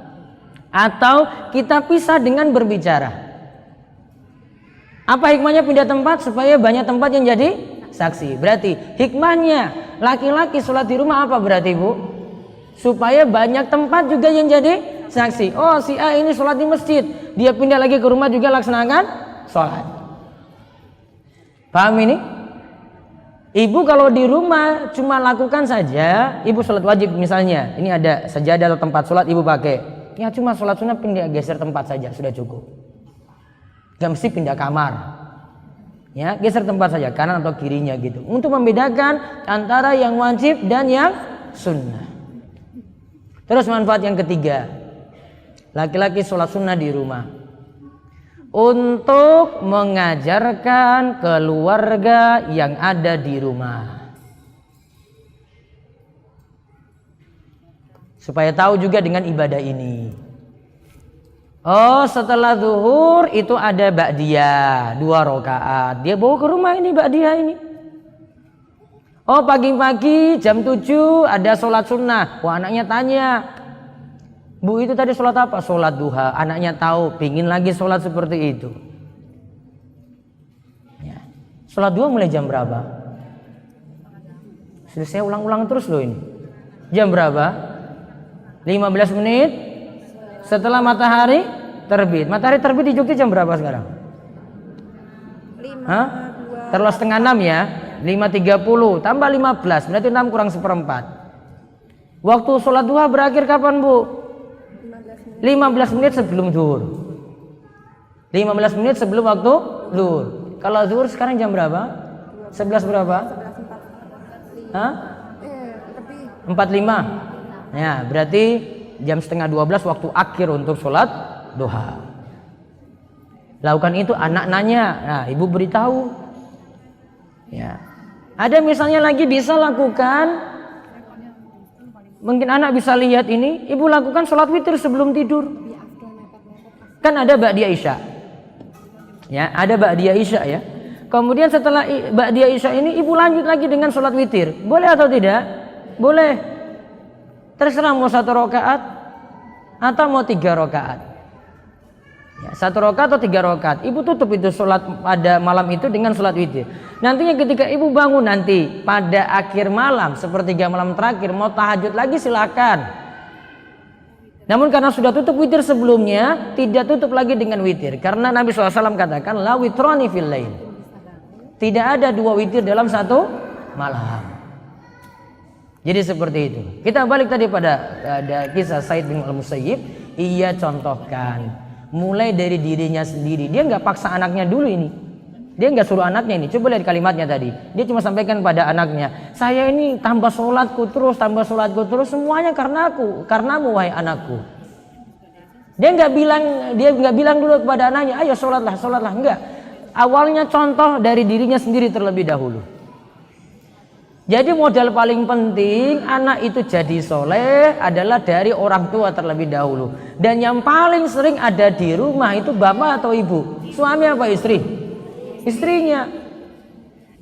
atau kita pisah dengan berbicara. Apa hikmahnya pindah tempat? Supaya banyak tempat yang jadi saksi. Berarti hikmahnya laki-laki sholat di rumah apa berarti Bu? Supaya banyak tempat juga yang jadi saksi. Oh si A ini sholat di masjid, dia pindah lagi ke rumah juga laksanakan sholat. Paham ini? Ibu kalau di rumah cuma lakukan saja, ibu sholat wajib misalnya, ini ada sajadah atau tempat sholat ibu pakai, ya cuma sholat sunnah pindah geser tempat saja sudah cukup. Gak mesti pindah kamar, ya geser tempat saja kanan atau kirinya gitu, untuk membedakan antara yang wajib dan yang sunnah. Terus manfaat yang ketiga, laki-laki sholat sunnah di rumah untuk mengajarkan keluarga yang ada di rumah, supaya tahu juga dengan ibadah ini. Oh setelah zuhur itu ada ba'diyah 2 rakaat, dia bawa ke rumah ini ba'diyah ini. Oh pagi-pagi jam 7 ada sholat sunnah. Wah anaknya tanya, Bu itu tadi sholat apa? Sholat duha. Anaknya tahu, pingin lagi sholat seperti itu ya. Sholat duha mulai jam berapa? Sudah saya ulang-ulang terus loh ini. Jam berapa? 15 menit setelah matahari terbit. Matahari terbit di Jogja jam berapa sekarang? 5, Terlalu setengah 6 ya. 5.30 tambah 15 berarti 6 kurang 1/4. Waktu sholat duha berakhir kapan Bu? 15 menit sebelum zuhur. 15 menit sebelum waktu zuhur. Kalau zuhur sekarang jam berapa? 11 berapa? 45. Ya berarti jam setengah 12 waktu akhir untuk sholat duha. Lakukan itu, anak nanya, nah ibu beritahu ya. Ada misalnya lagi bisa lakukan, mungkin anak bisa lihat ini, ibu lakukan sholat witir sebelum tidur. Kan ada ba'diyah isya. Ya, ada ba'diyah isya ya. Kemudian setelah ba'diyah isya ini ibu lanjut lagi dengan sholat witir. Boleh atau tidak? Boleh. Terserah mau 1 rakaat atau mau 3 rakaat. Ya, 1 rakaat atau 3 rakaat. Ibu tutup itu sholat pada malam itu dengan sholat witir. Nantinya ketika ibu bangun nanti pada akhir malam, sepertiga malam terakhir mau tahajud lagi silakan. Namun karena sudah tutup witir sebelumnya, tidak tutup lagi dengan witir. Karena Nabi SAW katakan, la witrani fil lail. Tidak ada 2 witir dalam 1 malam. Jadi seperti itu. Kita balik tadi pada kisah Said bin Al-Musayyib. Ia contohkan mulai dari dirinya sendiri. Dia nggak paksa anaknya dulu ini. Dia nggak suruh anaknya ini. Coba lihat kalimatnya tadi. Dia cuma sampaikan pada anaknya, saya ini tambah sholatku terus, semuanya karena aku, karenamu wahai anakku. Dia nggak bilang dulu kepada anaknya, ayo sholatlah, enggak. Awalnya contoh dari dirinya sendiri terlebih dahulu. Jadi modal paling penting anak itu jadi soleh adalah dari orang tua terlebih dahulu. Dan yang paling sering ada di rumah itu bapak atau ibu, suami apa istri? Istrinya.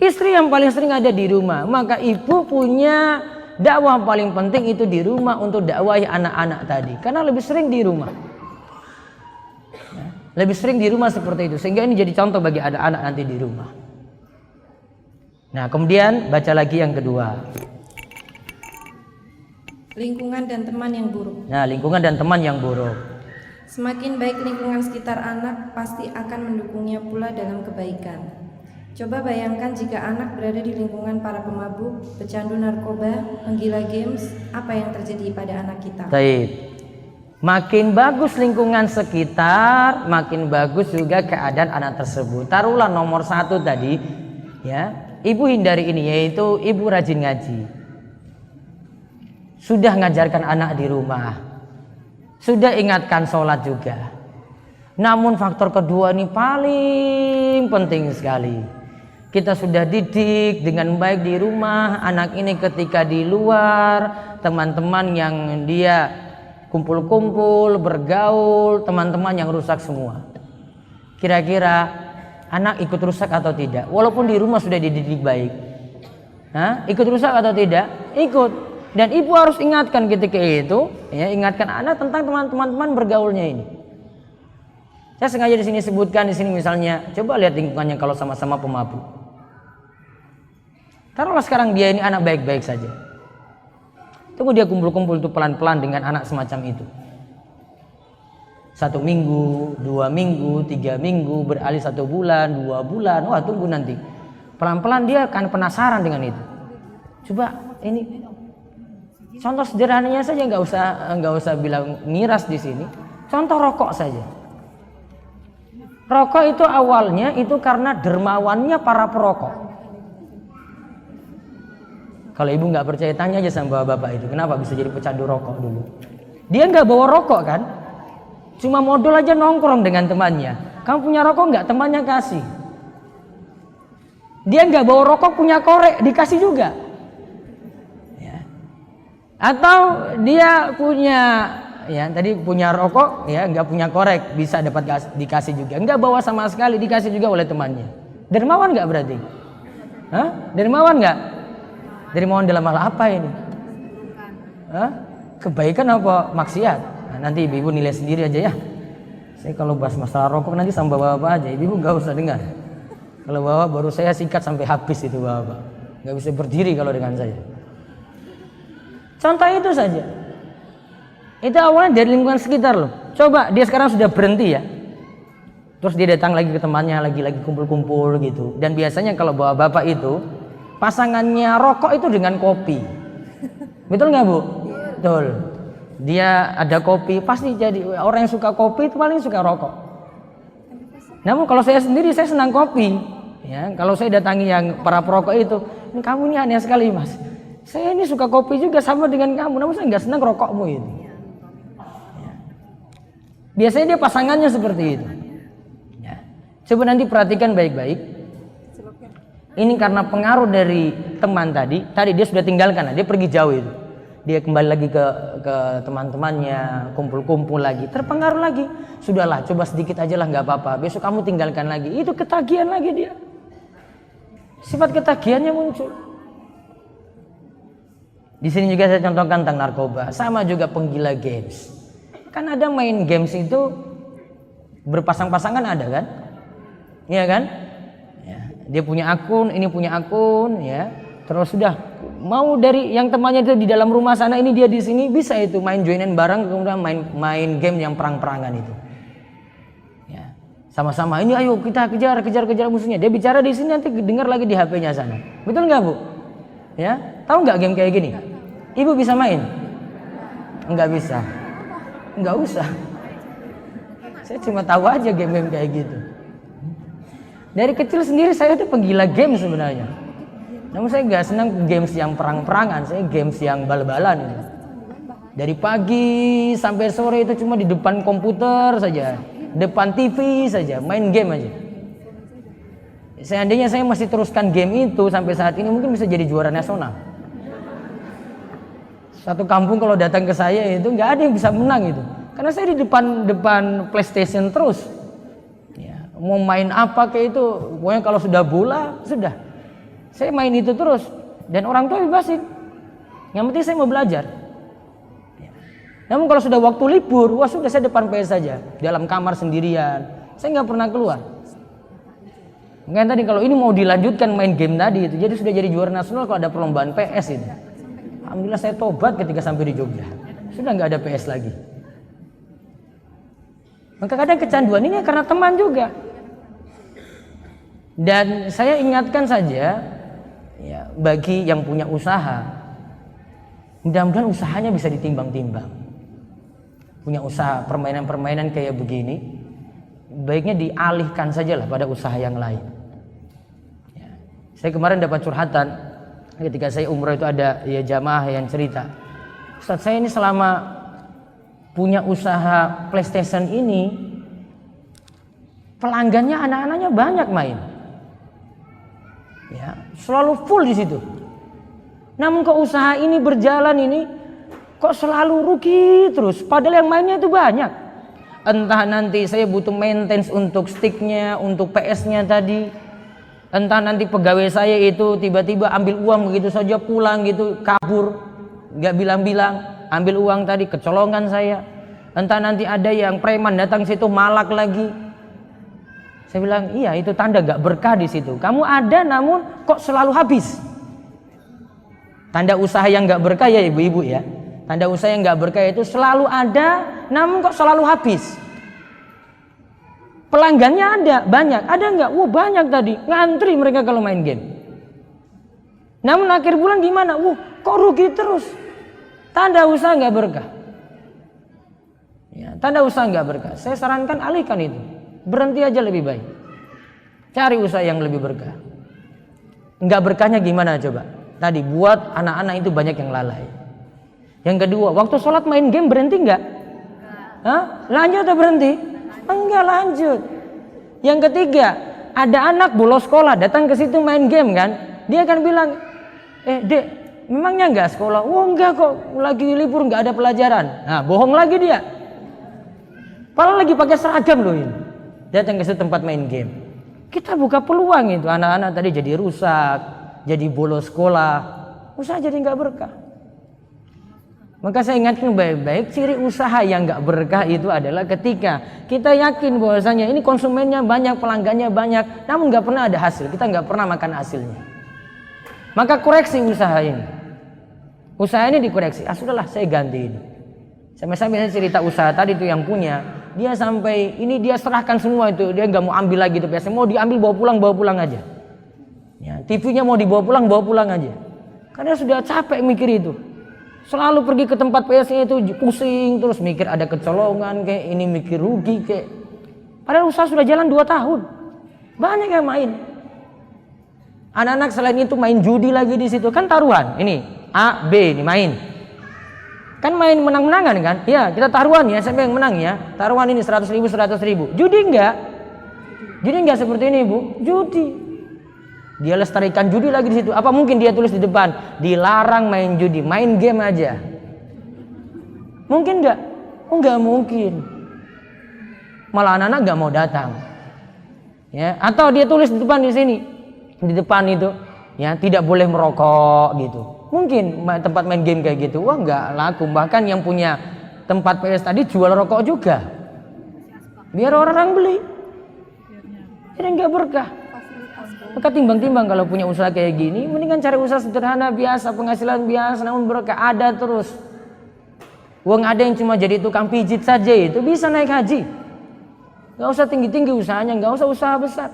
Istri yang paling sering ada di rumah. Maka ibu punya dakwah paling penting itu di rumah untuk dakwahi anak-anak tadi. Karena lebih sering di rumah. Lebih sering di rumah seperti itu. Sehingga ini jadi contoh bagi anak-anak nanti di rumah. Nah, kemudian baca lagi yang kedua. Lingkungan dan teman yang buruk. Nah, lingkungan dan teman yang buruk. Semakin baik lingkungan sekitar anak, pasti akan mendukungnya pula dalam kebaikan. Coba bayangkan jika anak berada di lingkungan para pemabuk, pecandu narkoba, penggila games, apa yang terjadi pada anak kita? Baik. Makin bagus lingkungan sekitar, makin bagus juga keadaan anak tersebut. Taruhlah nomor 1 tadi, ya. Ibu hindari ini, yaitu ibu rajin ngaji. Sudah ngajarkan anak di rumah. Sudah ingatkan sholat juga. Namun faktor kedua ini paling penting sekali. Kita sudah didik dengan baik di rumah. Anak ini ketika di luar, teman-teman yang dia kumpul-kumpul, bergaul, teman-teman yang rusak semua. Kira-kira anak ikut rusak atau tidak? Walaupun di rumah sudah dididik baik. Ikut rusak atau tidak? Ikut. Dan ibu harus ingatkan ketika itu, ya, ingatkan anak tentang teman-teman bergaulnya ini. Saya sengaja di sini sebutkan di sini misalnya, coba lihat lingkungannya kalau sama-sama pemabuk. Taruhlah sekarang dia ini anak baik-baik saja. Tunggu dia kumpul-kumpul itu pelan-pelan dengan anak semacam itu. 1 minggu, 2 minggu, 3 minggu, beralih 1 bulan, 2 bulan. Wah, tunggu nanti. Pelan-pelan dia akan penasaran dengan itu. Coba ini contoh sederhananya saja, nggak usah bilang miras di sini. Contoh rokok saja. Rokok itu awalnya itu karena dermawannya para perokok. Kalau ibu nggak percaya tanya aja sama bapak itu, kenapa bisa jadi pecandu rokok dulu? Dia nggak bawa rokok kan? Cuma modal aja nongkrong dengan temannya. Kamu punya rokok nggak? Temannya kasih. Dia nggak bawa rokok, punya korek, dikasih juga. Atau dia punya, ya tadi punya rokok, ya nggak punya korek, bisa dapat dikasih juga. Nggak bawa sama sekali, dikasih juga oleh temannya. Dermawan nggak berarti? Dermawan nggak? Dermawan dalam hal apa ini? Kebaikan apa maksiat? Nah, nanti ibu nilai sendiri aja ya. Saya kalau bahas masalah rokok nanti sama bapak aja, ibu nggak usah dengar. Kalau bapak baru saya sikat sampai habis itu bapak, nggak bisa berdiri kalau dengan saya. Contoh itu saja. Itu awalnya dari lingkungan sekitar loh. Coba dia sekarang sudah berhenti ya. Terus dia datang lagi ke temannya, lagi kumpul-kumpul gitu. Dan biasanya kalau bawa bapak itu, pasangannya rokok itu dengan kopi. Betul nggak Bu? Betul. Dia ada kopi, pasti jadi orang yang suka kopi itu paling suka rokok. Namun kalau saya sendiri, saya senang kopi. Ya, kalau saya datangi yang para perokok itu, kamu ini aneh sekali mas. Saya ini suka kopi juga sama dengan kamu, namun saya nggak senang rokokmu itu. Ya. Biasanya dia pasangannya seperti itu. Ya. Coba nanti perhatikan baik-baik. Ini karena pengaruh dari teman tadi dia sudah tinggalkan, dia pergi jauh itu. dia kembali lagi ke teman-temannya, kumpul-kumpul lagi, terpengaruh lagi. Sudahlah, coba sedikit aja lah, nggak apa-apa. Besok kamu tinggalkan lagi. Itu ketagihan lagi dia. Sifat ketagihannya muncul. Di sini juga saya contohkan tentang narkoba. Sama juga penggila games. Kan ada main games itu berpasang-pasangan ada kan? Iya kan? Ya, dia punya akun, ini punya akun, ya. Terus sudah mau dari yang temannya itu di dalam rumah sana, ini dia di sini, bisa itu main joinan bareng, kemudian main game yang perang-perangan itu. Ya. Sama-sama ini ayo kita kejar musuhnya. Dia bicara di sini, nanti dengar lagi di HP-nya sana. Betul nggak Bu? Ya, tahu nggak game kayak gini? Ibu bisa main? Nggak bisa. Nggak usah. Saya cuma tahu aja game-game kayak gitu. Dari kecil sendiri saya tuh penggila game sebenarnya. Namun saya nggak senang games yang perang-perangan, saya games yang bal-balan itu. Dari pagi sampai sore itu cuma di depan komputer saja, depan TV saja, main game aja. Seandainya saya masih teruskan game itu sampai saat ini, mungkin bisa jadi juara nasional. Satu kampung kalau datang ke saya itu nggak ada yang bisa menang itu, karena saya di depan PlayStation terus. Ya, mau main apa kayak itu, pokoknya kalau sudah bola sudah. Saya main itu terus dan orang tua bebasin. Yang penting saya mau belajar. Namun kalau sudah waktu libur, wah sudah saya depan PS saja, dalam kamar sendirian. Saya nggak pernah keluar. Mungkin tadi kalau ini mau dilanjutkan main game tadi itu, jadi sudah jadi juara nasional kalau ada perlombaan PS itu. Alhamdulillah saya tobat ketika sampai di Jogja. Sudah nggak ada PS lagi. Maka kadang kecanduan ini karena teman juga. Dan saya ingatkan saja. Ya, bagi yang punya usaha, mudah-mudahan usahanya bisa ditimbang-timbang. Punya usaha permainan-permainan kayak begini, baiknya dialihkan sajalah pada usaha yang lain. Ya. Saya kemarin dapat curhatan ketika saya umroh itu, ada ya jamaah yang cerita, Ustaz saya ini selama punya usaha PlayStation ini, pelanggannya anak-anaknya banyak main. Ya, selalu full di situ. Namun kok usaha ini berjalan ini kok selalu rugi terus, padahal yang mainnya itu banyak. Entah nanti saya butuh maintenance untuk sticknya, untuk PS-nya tadi. Entah nanti pegawai saya itu tiba-tiba ambil uang begitu saja pulang gitu, kabur, nggak bilang-bilang, ambil uang tadi, kecolongan saya. Entah nanti ada yang preman datang situ malak lagi. Saya bilang, iya itu tanda gak berkah di situ. Kamu ada namun kok selalu habis. Tanda usaha yang gak berkah ya ibu-ibu ya. Tanda usaha yang gak berkah itu selalu ada namun kok selalu habis. Pelanggannya ada, banyak. Ada gak? Wah banyak tadi. Ngantri mereka kalau main game. Namun akhir bulan gimana? Wah kok rugi terus. Tanda usaha gak berkah. Ya, tanda usaha gak berkah. Saya sarankan alihkan itu. Berhenti aja lebih baik. Cari usaha yang lebih berkah. Enggak berkahnya gimana coba? Tadi buat anak-anak itu banyak yang lalai. Yang kedua, waktu sholat main game berhenti enggak? Hah? Lanjut atau berhenti? Enggak, lanjut. Yang ketiga, ada anak bolos sekolah datang ke situ main game kan? Dia akan bilang, Dek, memangnya enggak sekolah? Oh enggak kok, lagi libur enggak ada pelajaran. Nah, bohong lagi dia. Padahal lagi pakai seragam loh ini. Datang ke tempat main game. Kita buka peluang itu, anak-anak tadi jadi rusak, jadi bolos sekolah, usaha jadi nggak berkah. Maka saya ingatkan baik-baik, ciri usaha yang nggak berkah itu adalah ketika kita yakin bahwasanya ini konsumennya banyak, pelanggannya banyak, namun nggak pernah ada hasil, kita nggak pernah makan hasilnya. Maka koreksi usaha ini. Usaha ini dikoreksi. Sudahlah saya ganti ini. Sampai-sampai saya cerita usaha tadi itu yang punya, dia sampai ini dia serahkan semua itu, dia nggak mau ambil lagi itu biasanya, mau diambil bawa pulang aja. Ya, TV-nya mau dibawa pulang aja. Karena sudah capek mikir itu. Selalu pergi ke tempat PS-nya itu pusing terus mikir ada kecolongan kayak ini, mikir rugi kayak. Padahal usaha sudah jalan 2 tahun. Banyak yang main. Anak-anak selain itu main judi lagi di situ, kan taruhan. Ini A, B ini main. Kan main menang-menangan kan? Ya, kita taruhan ya, siapa yang menang ya? Taruhan ini 100.000, 100.000. Judi enggak? Judi enggak seperti ini, Bu. Judi. Dia lestarikan judi lagi di situ. Apa mungkin dia tulis di depan, dilarang main judi, main game aja. Mungkin nggak? Oh, nggak mungkin. Malah anak-anak nggak mau datang. Ya, atau dia tulis di depan di sini, di depan itu, ya tidak boleh merokok gitu. Mungkin tempat main game kayak gitu, wah nggak laku. Bahkan yang punya tempat PS tadi jual rokok juga, biar orang beli. Jadi nggak berkah. Maka timbang-timbang kalau punya usaha kayak gini, mendingan cari usaha sederhana biasa, penghasilan biasa, namun berkah ada terus. Uang ada yang cuma jadi tukang pijit saja itu bisa naik haji. Nggak usah tinggi-tinggi usahanya, nggak usah usaha besar.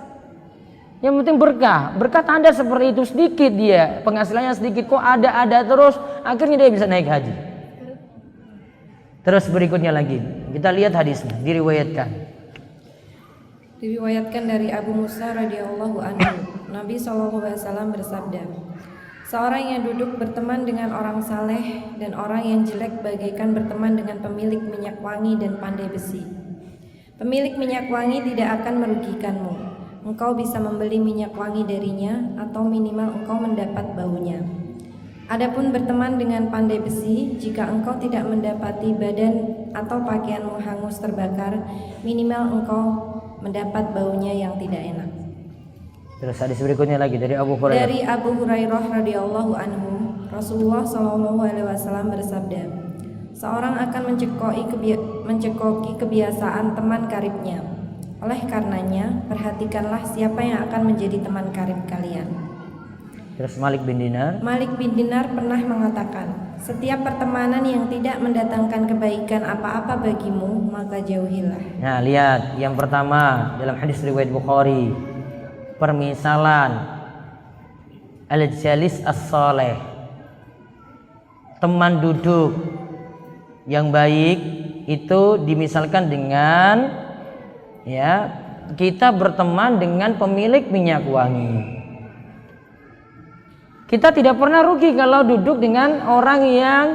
Yang penting berkah. Berkah tanda seperti itu, sedikit dia penghasilannya sedikit, kok ada terus, akhirnya dia bisa naik haji. Terus berikutnya lagi kita lihat hadisnya, diriwayatkan dari Abu Musa radhiyallahu anhu, Nabi SAW bersabda, seorang yang duduk berteman dengan orang saleh dan orang yang jelek bagaikan berteman dengan pemilik minyak wangi dan pandai besi. Pemilik minyak wangi tidak akan merugikanmu. Engkau bisa membeli minyak wangi darinya atau minimal engkau mendapat baunya. Adapun berteman dengan pandai besi, jika engkau tidak mendapati badan atau pakaianmu hangus terbakar, minimal engkau mendapat baunya yang tidak enak. Terus hadis berikutnya lagi dari Abu Hurairah. Dari Abu Hurairah radhiyallahu anhu, Rasulullah SAW bersabda, seorang akan mencekoki kebiasaan teman karibnya. Oleh karenanya, perhatikanlah siapa yang akan menjadi teman karib kalian. Terus Malik bin Dinar pernah mengatakan, setiap pertemanan yang tidak mendatangkan kebaikan apa-apa bagimu, maka jauhilah. Nah, lihat yang pertama dalam hadis riwayat Bukhari, permisalan al-jalis as-saleh, teman duduk yang baik itu dimisalkan dengan ya kita berteman dengan pemilik minyak wangi. Kita tidak pernah rugi kalau duduk dengan orang yang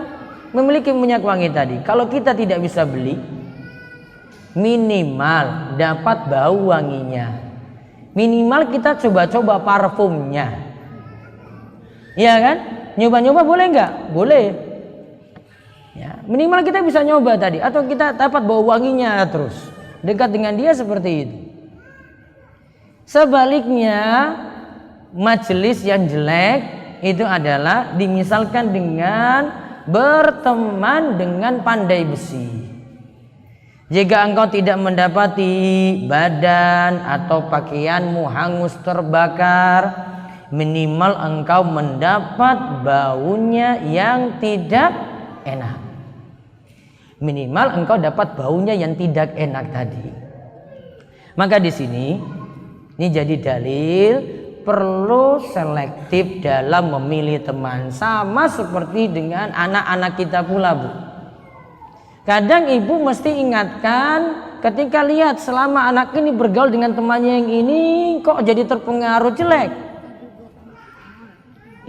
memiliki minyak wangi tadi. Kalau kita tidak bisa beli, minimal dapat bau wanginya. Minimal kita coba-coba parfumnya. Iya kan? Nyoba-nyoba boleh nggak? Boleh. Ya, minimal kita bisa nyoba tadi, atau kita dapat bau wanginya terus. Dekat dengan dia seperti itu. Sebaliknya, majelis yang jelek itu adalah dimisalkan dengan berteman dengan pandai besi. Jika engkau tidak mendapati badan atau pakaianmu hangus terbakar, minimal engkau mendapat baunya yang tidak enak. Minimal engkau dapat baunya yang tidak enak tadi. Maka di sini ini jadi dalil perlu selektif dalam memilih teman, sama seperti dengan anak-anak kita pula, Bu. Kadang ibu mesti ingatkan ketika lihat selama anak ini bergaul dengan temannya yang ini kok jadi terpengaruh jelek.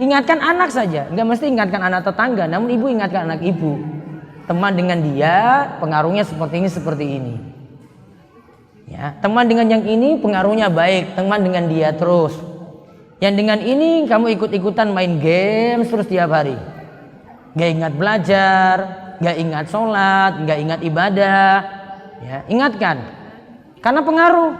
Ingatkan anak saja, nggak mesti ingatkan anak tetangga, namun ibu ingatkan anak ibu. Teman dengan dia pengaruhnya seperti ini. Ya, teman dengan yang ini pengaruhnya baik, teman dengan dia terus. Yang dengan ini kamu ikut-ikutan main game terus tiap hari, gak ingat belajar, gak ingat sholat, gak ingat ibadah. Ya, ingatkan, karena pengaruh.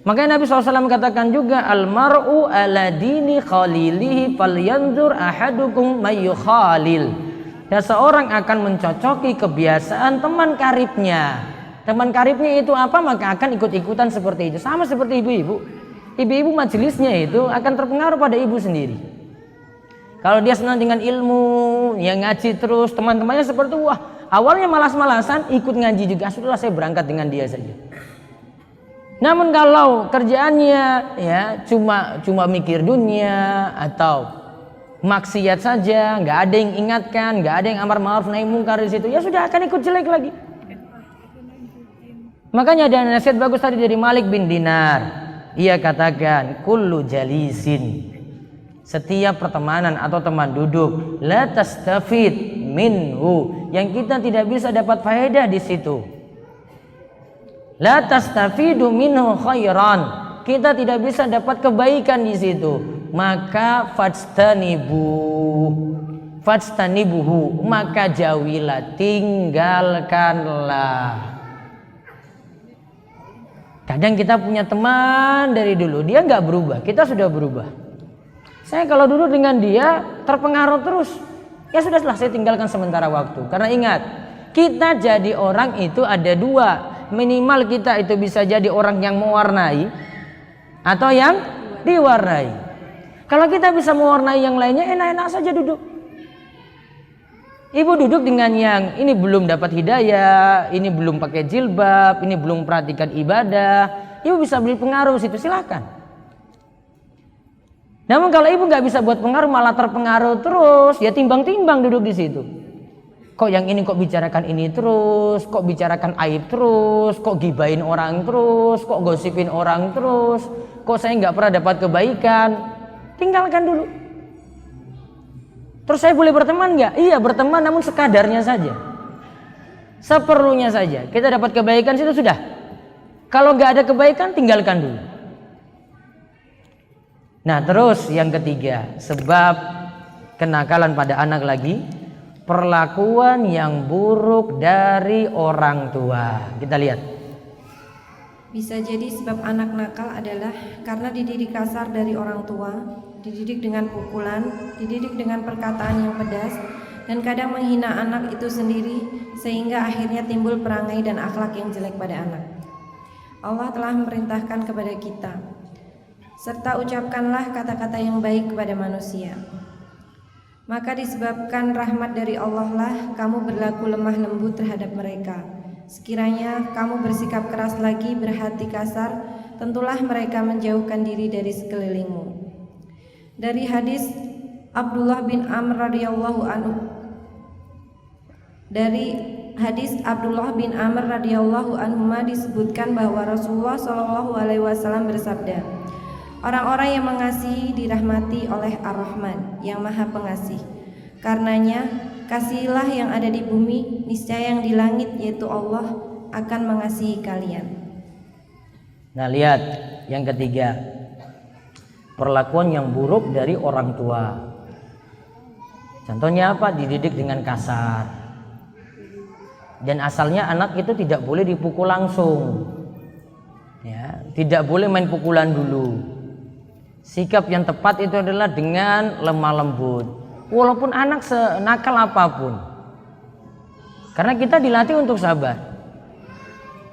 Makanya Nabi SAW katakan juga, al-mar'u ala dini khalilihi falyanzur ahadukum mayyukhalil. Ya, seorang akan mencocoki kebiasaan teman karibnya. Teman karibnya itu apa, maka akan ikut-ikutan seperti itu. Sama seperti ibu-ibu. Ibu-ibu majelisnya itu akan terpengaruh pada ibu sendiri. Kalau dia senang dengan ilmu, yang ngaji terus, teman-temannya seperti wah, awalnya malas-malasan, ikut ngaji juga. Sudahlah, saya berangkat dengan dia saja. Namun kalau kerjaannya ya cuma mikir dunia atau maksiat saja, nggak ada yang ingatkan, nggak ada yang amar ma'ruf nahi mungkar di situ, ya sudah akan ikut jelek lagi. Makanya ada nasihat bagus tadi dari Malik bin Dinar. Ia katakan, kullu jalisin, setiap pertemanan atau teman duduk, la tastafid minhu, yang kita tidak bisa dapat faedah di situ. La tastafidu minhu khairan, kita tidak bisa dapat kebaikan di situ. Maka fajtanibu, fajtanibuhu, maka jauhilah, tinggalkanlah. Kadang kita punya teman dari dulu, dia nggak berubah, kita sudah berubah. Saya kalau dulu dengan dia terpengaruh terus, ya sudahlah, saya tinggalkan sementara waktu. Karena ingat, kita jadi orang itu ada dua, minimal kita itu bisa jadi orang yang mewarnai atau yang diwarnai. Kalau kita bisa mewarnai yang lainnya, enak-enak saja duduk. Ibu duduk dengan yang ini belum dapat hidayah, ini belum pakai jilbab, ini belum perhatikan ibadah, ibu bisa beri pengaruh situ, silakan. Namun kalau ibu nggak bisa buat pengaruh, malah terpengaruh terus, ya timbang-timbang duduk di situ. Kok yang ini kok bicarakan ini terus, kok bicarakan aib terus, kok gibain orang terus, kok gosipin orang terus, kok saya nggak pernah dapat kebaikan. Tinggalkan dulu. Terus saya boleh berteman nggak? Iya, berteman, namun sekadarnya saja, seperlunya saja. Kita dapat kebaikan situ sudah. Kalau nggak ada kebaikan, tinggalkan dulu. Nah, terus yang ketiga, sebab kenakalan pada anak lagi, perlakuan yang buruk dari orang tua. Kita lihat. Bisa jadi sebab anak nakal adalah karena dididik kasar dari orang tua, dididik dengan pukulan, dididik dengan perkataan yang pedas, dan kadang menghina anak itu sendiri, sehingga akhirnya timbul perangai dan akhlak yang jelek pada anak. Allah telah memerintahkan kepada kita, serta ucapkanlah kata-kata yang baik kepada manusia. Maka disebabkan rahmat dari Allah lah kamu berlaku lemah lembut terhadap mereka. Sekiranya kamu bersikap keras lagi, berhati kasar, tentulah mereka menjauhkan diri dari sekelilingmu. Dari hadis Abdullah bin Amr radhiyallahu anhu, disebutkan bahwa Rasulullah Shallallahu alaihi wasallam bersabda, orang-orang yang mengasihi dirahmati oleh Ar-Rahman yang Maha Pengasih. Karenanya kasihilah yang ada di bumi, niscaya yang di langit yaitu Allah akan mengasihi kalian. Nah, lihat yang ketiga, perlakuan yang buruk dari orang tua. Contohnya apa? Dididik dengan kasar. Dan asalnya anak itu tidak boleh dipukul langsung, ya, tidak boleh main pukulan dulu. Sikap yang tepat itu adalah dengan lemah lembut, walaupun anak senakal apapun, karena kita dilatih untuk sabar.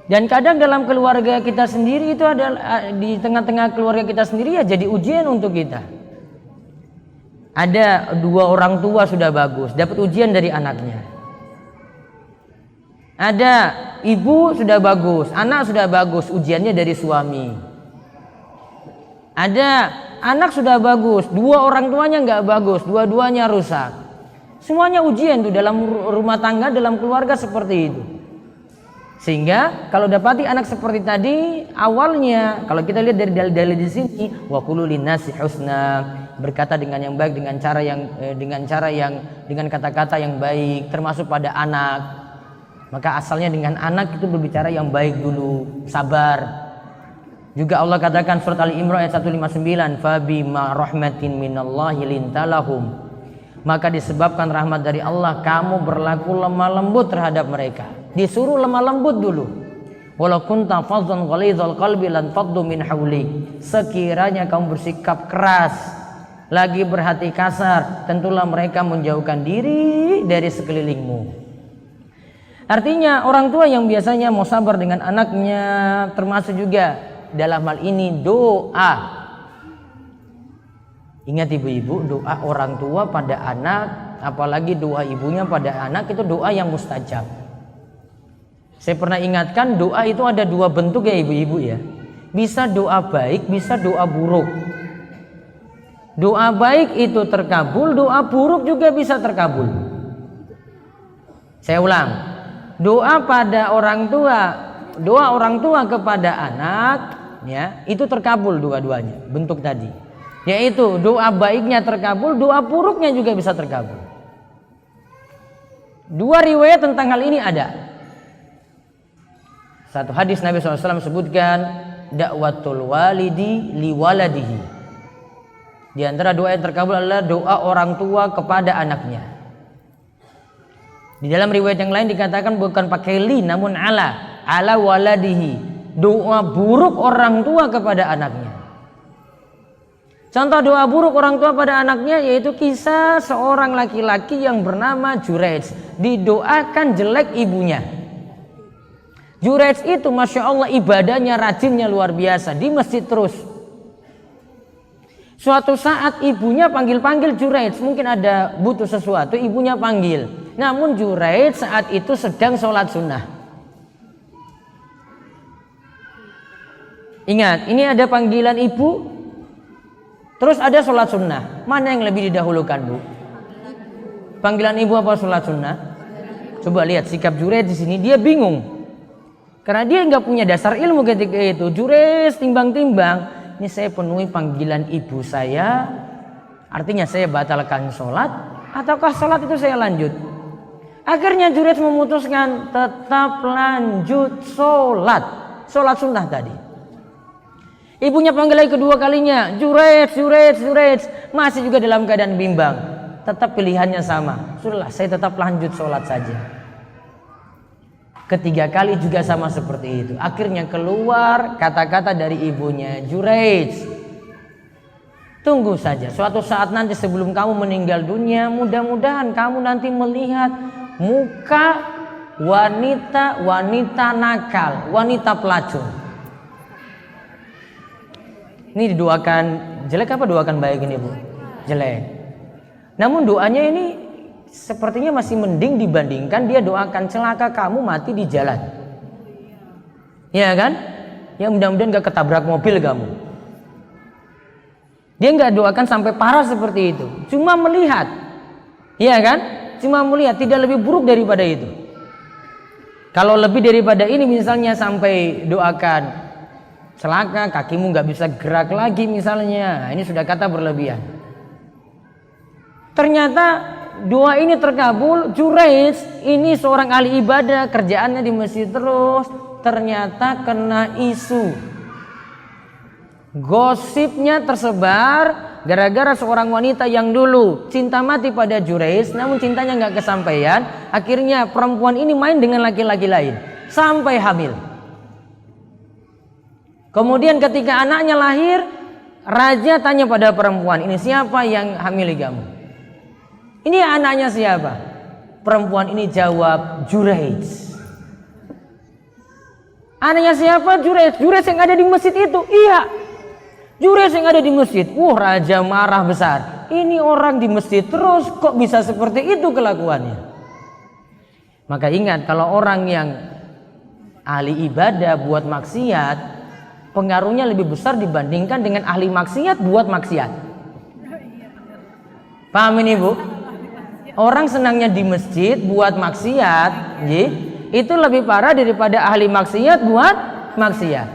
Dan kadang dalam keluarga kita sendiri itu adalah di tengah-tengah keluarga kita sendiri ya jadi ujian untuk kita. Ada dua orang tua sudah bagus, dapat ujian dari anaknya. Ada ibu sudah bagus, anak sudah bagus, ujiannya dari suami. Ada anak sudah bagus, dua orang tuanya nggak bagus, dua-duanya rusak. Semuanya ujian tuh dalam rumah tangga, dalam keluarga seperti itu. Sehingga kalau dapati anak seperti tadi, awalnya kalau kita lihat dari dalil-dalil di sini, wa qulu linnasi husna, berkata dengan yang baik, dengan kata-kata yang baik, termasuk pada anak. Maka asalnya dengan anak itu berbicara yang baik dulu, sabar. Juga Allah katakan surat Ali Imran ayat 159, fabima rahmatin minallahi lintalahum, maka disebabkan rahmat dari Allah kamu berlaku lemah lembut terhadap mereka. Disuruh lemah lembut dulu. Walau kunta faddan ghalidhal qalbi lan faddu min hawlik, sekiranya kamu bersikap keras, lagi berhati kasar, tentulah mereka menjauhkan diri dari sekelilingmu. Artinya orang tua yang biasanya mau sabar dengan anaknya, termasuk juga dalam hal ini doa. Ingat ibu-ibu, doa orang tua pada anak, apalagi doa ibunya pada anak, itu doa yang mustajab. Saya pernah ingatkan, doa itu ada dua bentuk ya ibu-ibu ya. Bisa doa baik, bisa doa buruk. Doa baik itu terkabul, doa buruk juga bisa terkabul. Saya ulang, doa pada orang tua, doa orang tua kepada anak, ya, itu terkabul dua-duanya bentuk tadi. Yaitu doa baiknya terkabul, doa buruknya juga bisa terkabul. Dua riwayat tentang hal ini ada. Satu hadis Nabi SAW sebutkan dakwatul walidi liwaladihi. Di antara doa yang terkabul adalah doa orang tua kepada anaknya. Di dalam riwayat yang lain dikatakan bukan pakai li namun ala waladihi. Doa buruk orang tua kepada anaknya. Contoh doa buruk orang tua pada anaknya yaitu kisah seorang laki-laki yang bernama Juraij. Didoakan jelek ibunya. Juraij itu Masya Allah ibadahnya rajinnya luar biasa. Di masjid terus. Suatu saat ibunya panggil-panggil Juraij. Mungkin ada butuh sesuatu, ibunya panggil. Namun Juraij saat itu sedang sholat sunnah. Ingat, ini ada panggilan ibu, terus ada sholat sunnah. Mana yang lebih didahulukan, Bu? Panggilan ibu apa sholat sunnah? Coba lihat sikap Juraij di sini, dia bingung. Karena dia nggak punya dasar ilmu ketika itu. Juraij timbang-timbang, ini saya penuhi panggilan ibu saya, artinya saya batalkan sholat, ataukah sholat itu saya lanjut? Akhirnya Juraij memutuskan tetap lanjut sholat sunnah tadi. Ibunya panggil lagi kedua kalinya, Juraij, masih juga dalam keadaan bimbang. Tetap pilihannya sama, sudahlah saya tetap lanjut sholat saja. Ketiga kali juga sama seperti itu. Akhirnya keluar kata-kata dari ibunya, Juraij, tunggu saja, suatu saat nanti sebelum kamu meninggal dunia, mudah-mudahan kamu nanti melihat muka wanita nakal, wanita pelacur. Ini didoakan jelek apa doakan baik ini, Bu? Jelek. Namun doanya ini sepertinya masih mending dibandingkan dia doakan celaka kamu mati di jalan. Ya kan? Ya mudah-mudahan gak ketabrak mobil kamu. Dia gak doakan sampai parah seperti itu. Cuma melihat. Ya kan? Cuma melihat, tidak lebih buruk daripada itu. Kalau lebih daripada ini misalnya sampai doakan celaka, kakimu nggak bisa gerak lagi misalnya, ini sudah kata berlebihan. Ternyata doa ini terkabul. Juraij ini seorang ahli ibadah, kerjaannya di masjid terus, ternyata kena isu. Gosipnya tersebar gara-gara seorang wanita yang dulu cinta mati pada Juraij, namun cintanya nggak kesampaian. Akhirnya perempuan ini main dengan laki-laki lain sampai hamil. Kemudian ketika anaknya lahir, raja tanya pada perempuan, ini siapa yang hamili kamu? Ini anaknya siapa? Perempuan ini jawab, Juraij. Anaknya siapa? Juraij. Juraij yang ada di masjid itu? Iya, Juraij yang ada di masjid. Raja marah besar. Ini orang di masjid terus kok bisa seperti itu kelakuannya? Maka ingat, kalau orang yang ahli ibadah buat maksiat, pengaruhnya lebih besar dibandingkan dengan ahli maksiat buat maksiat. Paham ini, Bu? Orang senangnya di masjid buat maksiat, itu lebih parah daripada ahli maksiat buat maksiat.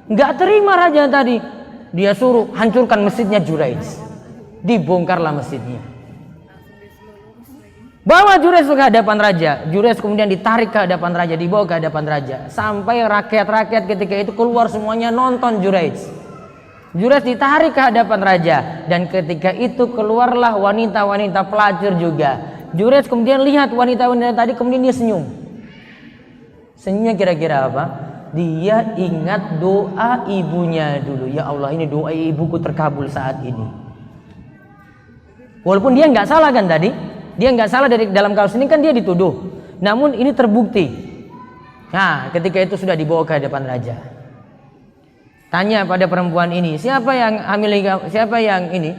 Nggak terima raja tadi, dia suruh hancurkan masjidnya Juraij. Dibongkarlah masjidnya. Bawa Juraij ke hadapan raja. Juraij kemudian ditarik ke hadapan raja, dibawa ke hadapan raja. Sampai rakyat-rakyat ketika itu keluar semuanya nonton Juraij. Juraij ditarik ke hadapan raja. Dan ketika itu keluarlah wanita-wanita pelacur juga. Juraij kemudian lihat wanita-wanita tadi, kemudian dia senyum. Senyumnya kira-kira apa? Dia ingat doa ibunya dulu. Ya Allah, ini doa ibuku terkabul saat ini. Walaupun dia nggak salah kan tadi, dia nggak salah dari dalam kasus ini kan dia dituduh. Namun ini terbukti. Nah, ketika itu sudah dibawa ke hadapan raja. Tanya pada perempuan ini, siapa yang hamil? Siapa yang ini?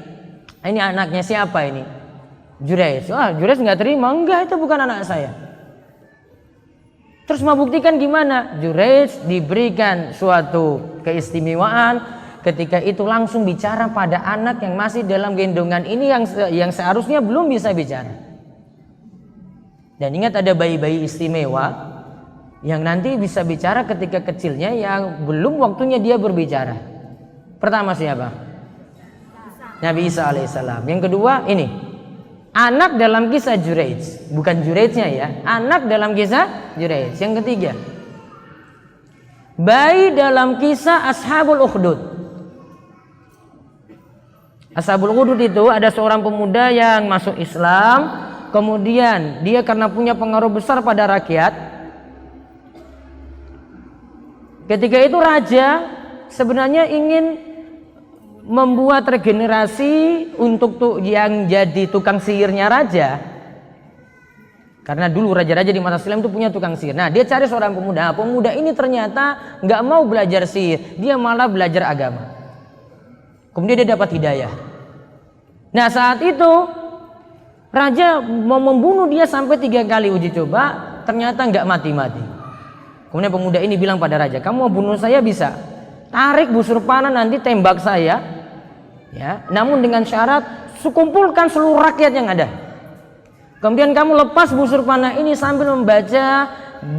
Ini anaknya siapa ini? Juraij. Juraij nggak terima. Enggak, itu bukan anak saya. Terus mau buktikan gimana? Juraij diberikan suatu keistimewaan. Ketika itu langsung bicara pada anak yang masih dalam gendongan ini yang seharusnya belum bisa bicara. Dan ingat, ada bayi-bayi istimewa yang nanti bisa bicara ketika kecilnya yang belum waktunya dia berbicara. Pertama siapa? Nabi Isa alaihissalam. Yang kedua ini anak dalam kisah Juraij, bukan Juraijnya ya, anak dalam kisah Juraij. Yang ketiga bayi dalam kisah Ashabul Ukhdud. Ashabul Ukhdud itu ada seorang pemuda yang masuk Islam, kemudian dia karena punya pengaruh besar pada rakyat. Ketika itu raja sebenarnya ingin membuat regenerasi untuk yang jadi tukang sihirnya raja. Karena dulu raja-raja di masa silam itu punya tukang sihir. Nah, dia cari seorang pemuda. Pemuda ini ternyata nggak mau belajar sihir, dia malah belajar agama. Kemudian dia dapat hidayah. Nah, saat itu raja mau membunuh dia sampai 3 kali uji coba, ternyata nggak mati-mati. Kemudian pemuda ini bilang pada raja, kamu mau bunuh saya bisa, tarik busur panah nanti tembak saya, ya. Namun dengan syarat kumpulkan seluruh rakyat yang ada. Kemudian kamu lepas busur panah ini sambil membaca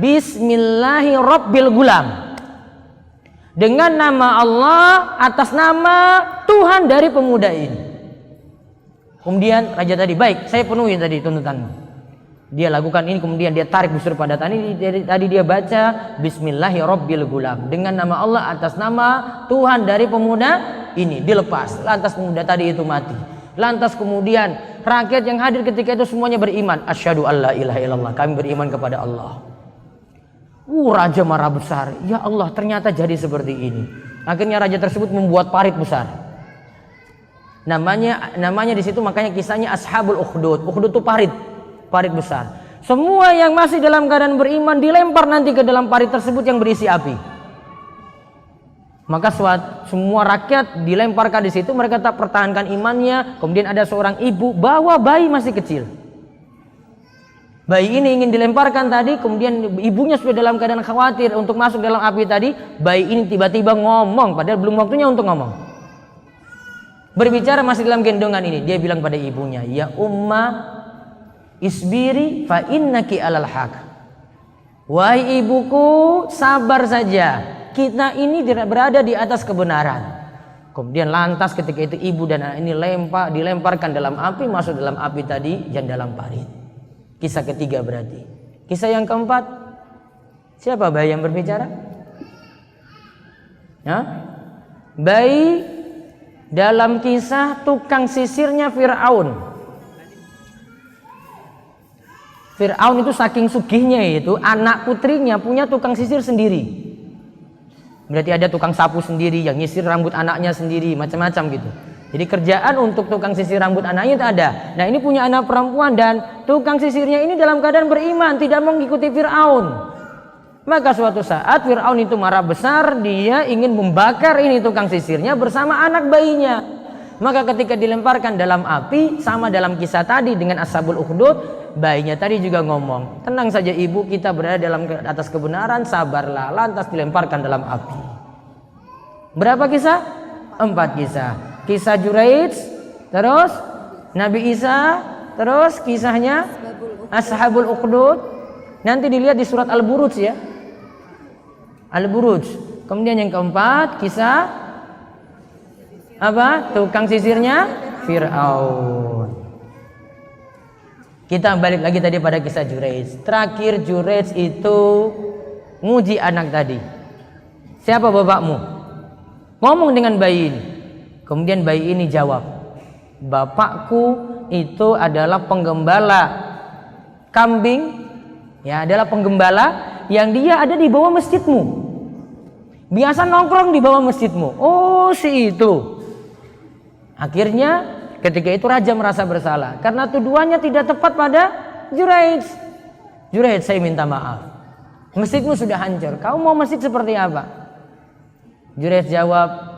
Bismillahirrabbilgulam, dengan nama Allah atas nama Tuhan dari pemuda ini. Kemudian raja tadi, baik, saya penuhi tadi tuntutanmu. Dia lakukan ini, kemudian dia tarik busur panah tadi dia baca Bismillahirrabbilgulam, dengan nama Allah atas nama Tuhan dari pemuda ini. Dilepas, lantas pemuda tadi itu mati. Lantas kemudian rakyat yang hadir ketika itu semuanya beriman, asyhadu alla ilaha illallah, kami beriman kepada Allah. Raja marah besar, ya Allah, ternyata jadi seperti ini. Akhirnya raja tersebut membuat parit besar. Namanya di situ, makanya kisahnya Ashabul Ukhdud. Ukhdud itu parit besar. Semua yang masih dalam keadaan beriman dilempar nanti ke dalam parit tersebut yang berisi api. Maka semua rakyat dilemparkan di situ, mereka tak pertahankan imannya. Kemudian ada seorang ibu bawa bayi masih kecil. Bayi ini ingin dilemparkan tadi, kemudian ibunya sudah dalam keadaan khawatir untuk masuk dalam api tadi. Bayi ini tiba-tiba ngomong, padahal belum waktunya untuk ngomong. Berbicara masih dalam gendongan ini, dia bilang pada ibunya, ya umma isbiri fa innaki alal haq. Wahai ibuku, sabar saja, kita ini berada di atas kebenaran. Kemudian lantas ketika itu ibu dan anak ini dilemparkan dalam api, masuk dalam api tadi dan dalam parit. Kisah ketiga berarti. Kisah yang keempat, siapa bayi yang berbicara? Ya? Bayi dalam kisah tukang sisirnya Fir'aun. Fir'aun itu saking sugihnya itu, anak putrinya punya tukang sisir sendiri. Berarti ada tukang sapu sendiri yang nyisir rambut anaknya sendiri, macam-macam gitu. Jadi kerjaan untuk tukang sisir rambut anaknya itu ada. Nah, ini punya anak perempuan dan tukang sisirnya ini dalam keadaan beriman, tidak mengikuti Fir'aun. Maka suatu saat Fir'aun itu marah besar, dia ingin membakar ini tukang sisirnya bersama anak bayinya. Maka ketika dilemparkan dalam api, sama dalam kisah tadi dengan Ashabul Ukhdud, bayinya tadi juga ngomong, tenang saja ibu, kita berada dalam atas kebenaran, sabarlah. Lantas dilemparkan dalam api. Berapa kisah? 4 kisah. Kisah Juraij, terus Nabi Isa, terus kisahnya Ashabul Ukhdud. Nanti dilihat di surat Al-Buruj ya, Al-Buruj. Kemudian yang keempat, kisah apa? Tukang sisirnya Fir'aun. Kita balik lagi tadi pada kisah Juraij. Terakhir Juraij itu nguji anak tadi. Siapa bapakmu? Ngomong dengan bayi ini. Kemudian bayi ini jawab, bapakku itu adalah penggembala kambing, ya, adalah penggembala yang dia ada di bawah masjidmu. Biasa nongkrong di bawah masjidmu. Oh, si itu. Akhirnya ketika itu raja merasa bersalah karena tuduhannya tidak tepat pada Juraij. Juraij, saya minta maaf. Masjidmu sudah hancur. Kamu mau masjid seperti apa? Juraij jawab,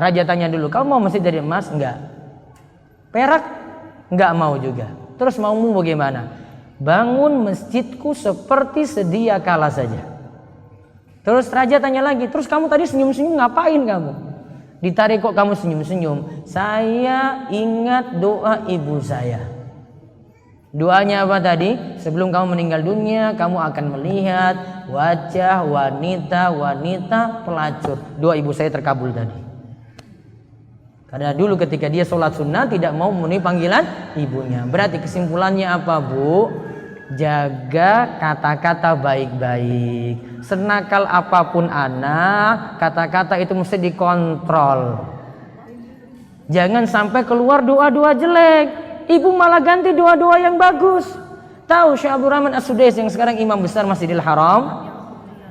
raja tanya dulu, kamu mau masjid dari emas? Enggak. Perak? Enggak mau juga. Terus maumu bagaimana? Bangun masjidku seperti sedia kala saja. Terus raja tanya lagi, terus kamu tadi senyum-senyum ngapain kamu? Ditarik kok kamu senyum-senyum? Saya ingat doa ibu saya. Doanya apa tadi? Sebelum kamu meninggal dunia, kamu akan melihat wajah wanita-wanita pelacur. Doa ibu saya terkabul tadi. Karena dulu ketika dia sholat sunnah tidak mau memenuhi panggilan ibunya. Berarti kesimpulannya apa, Bu? Jaga kata-kata baik-baik. Senakal apapun anak, kata-kata itu mesti dikontrol. Jangan sampai keluar doa-doa jelek. ibu malah ganti doa-doa yang bagus. Tahu Syekh Abdul Rahman As-Sudais yang sekarang imam besar Masjidil Haram,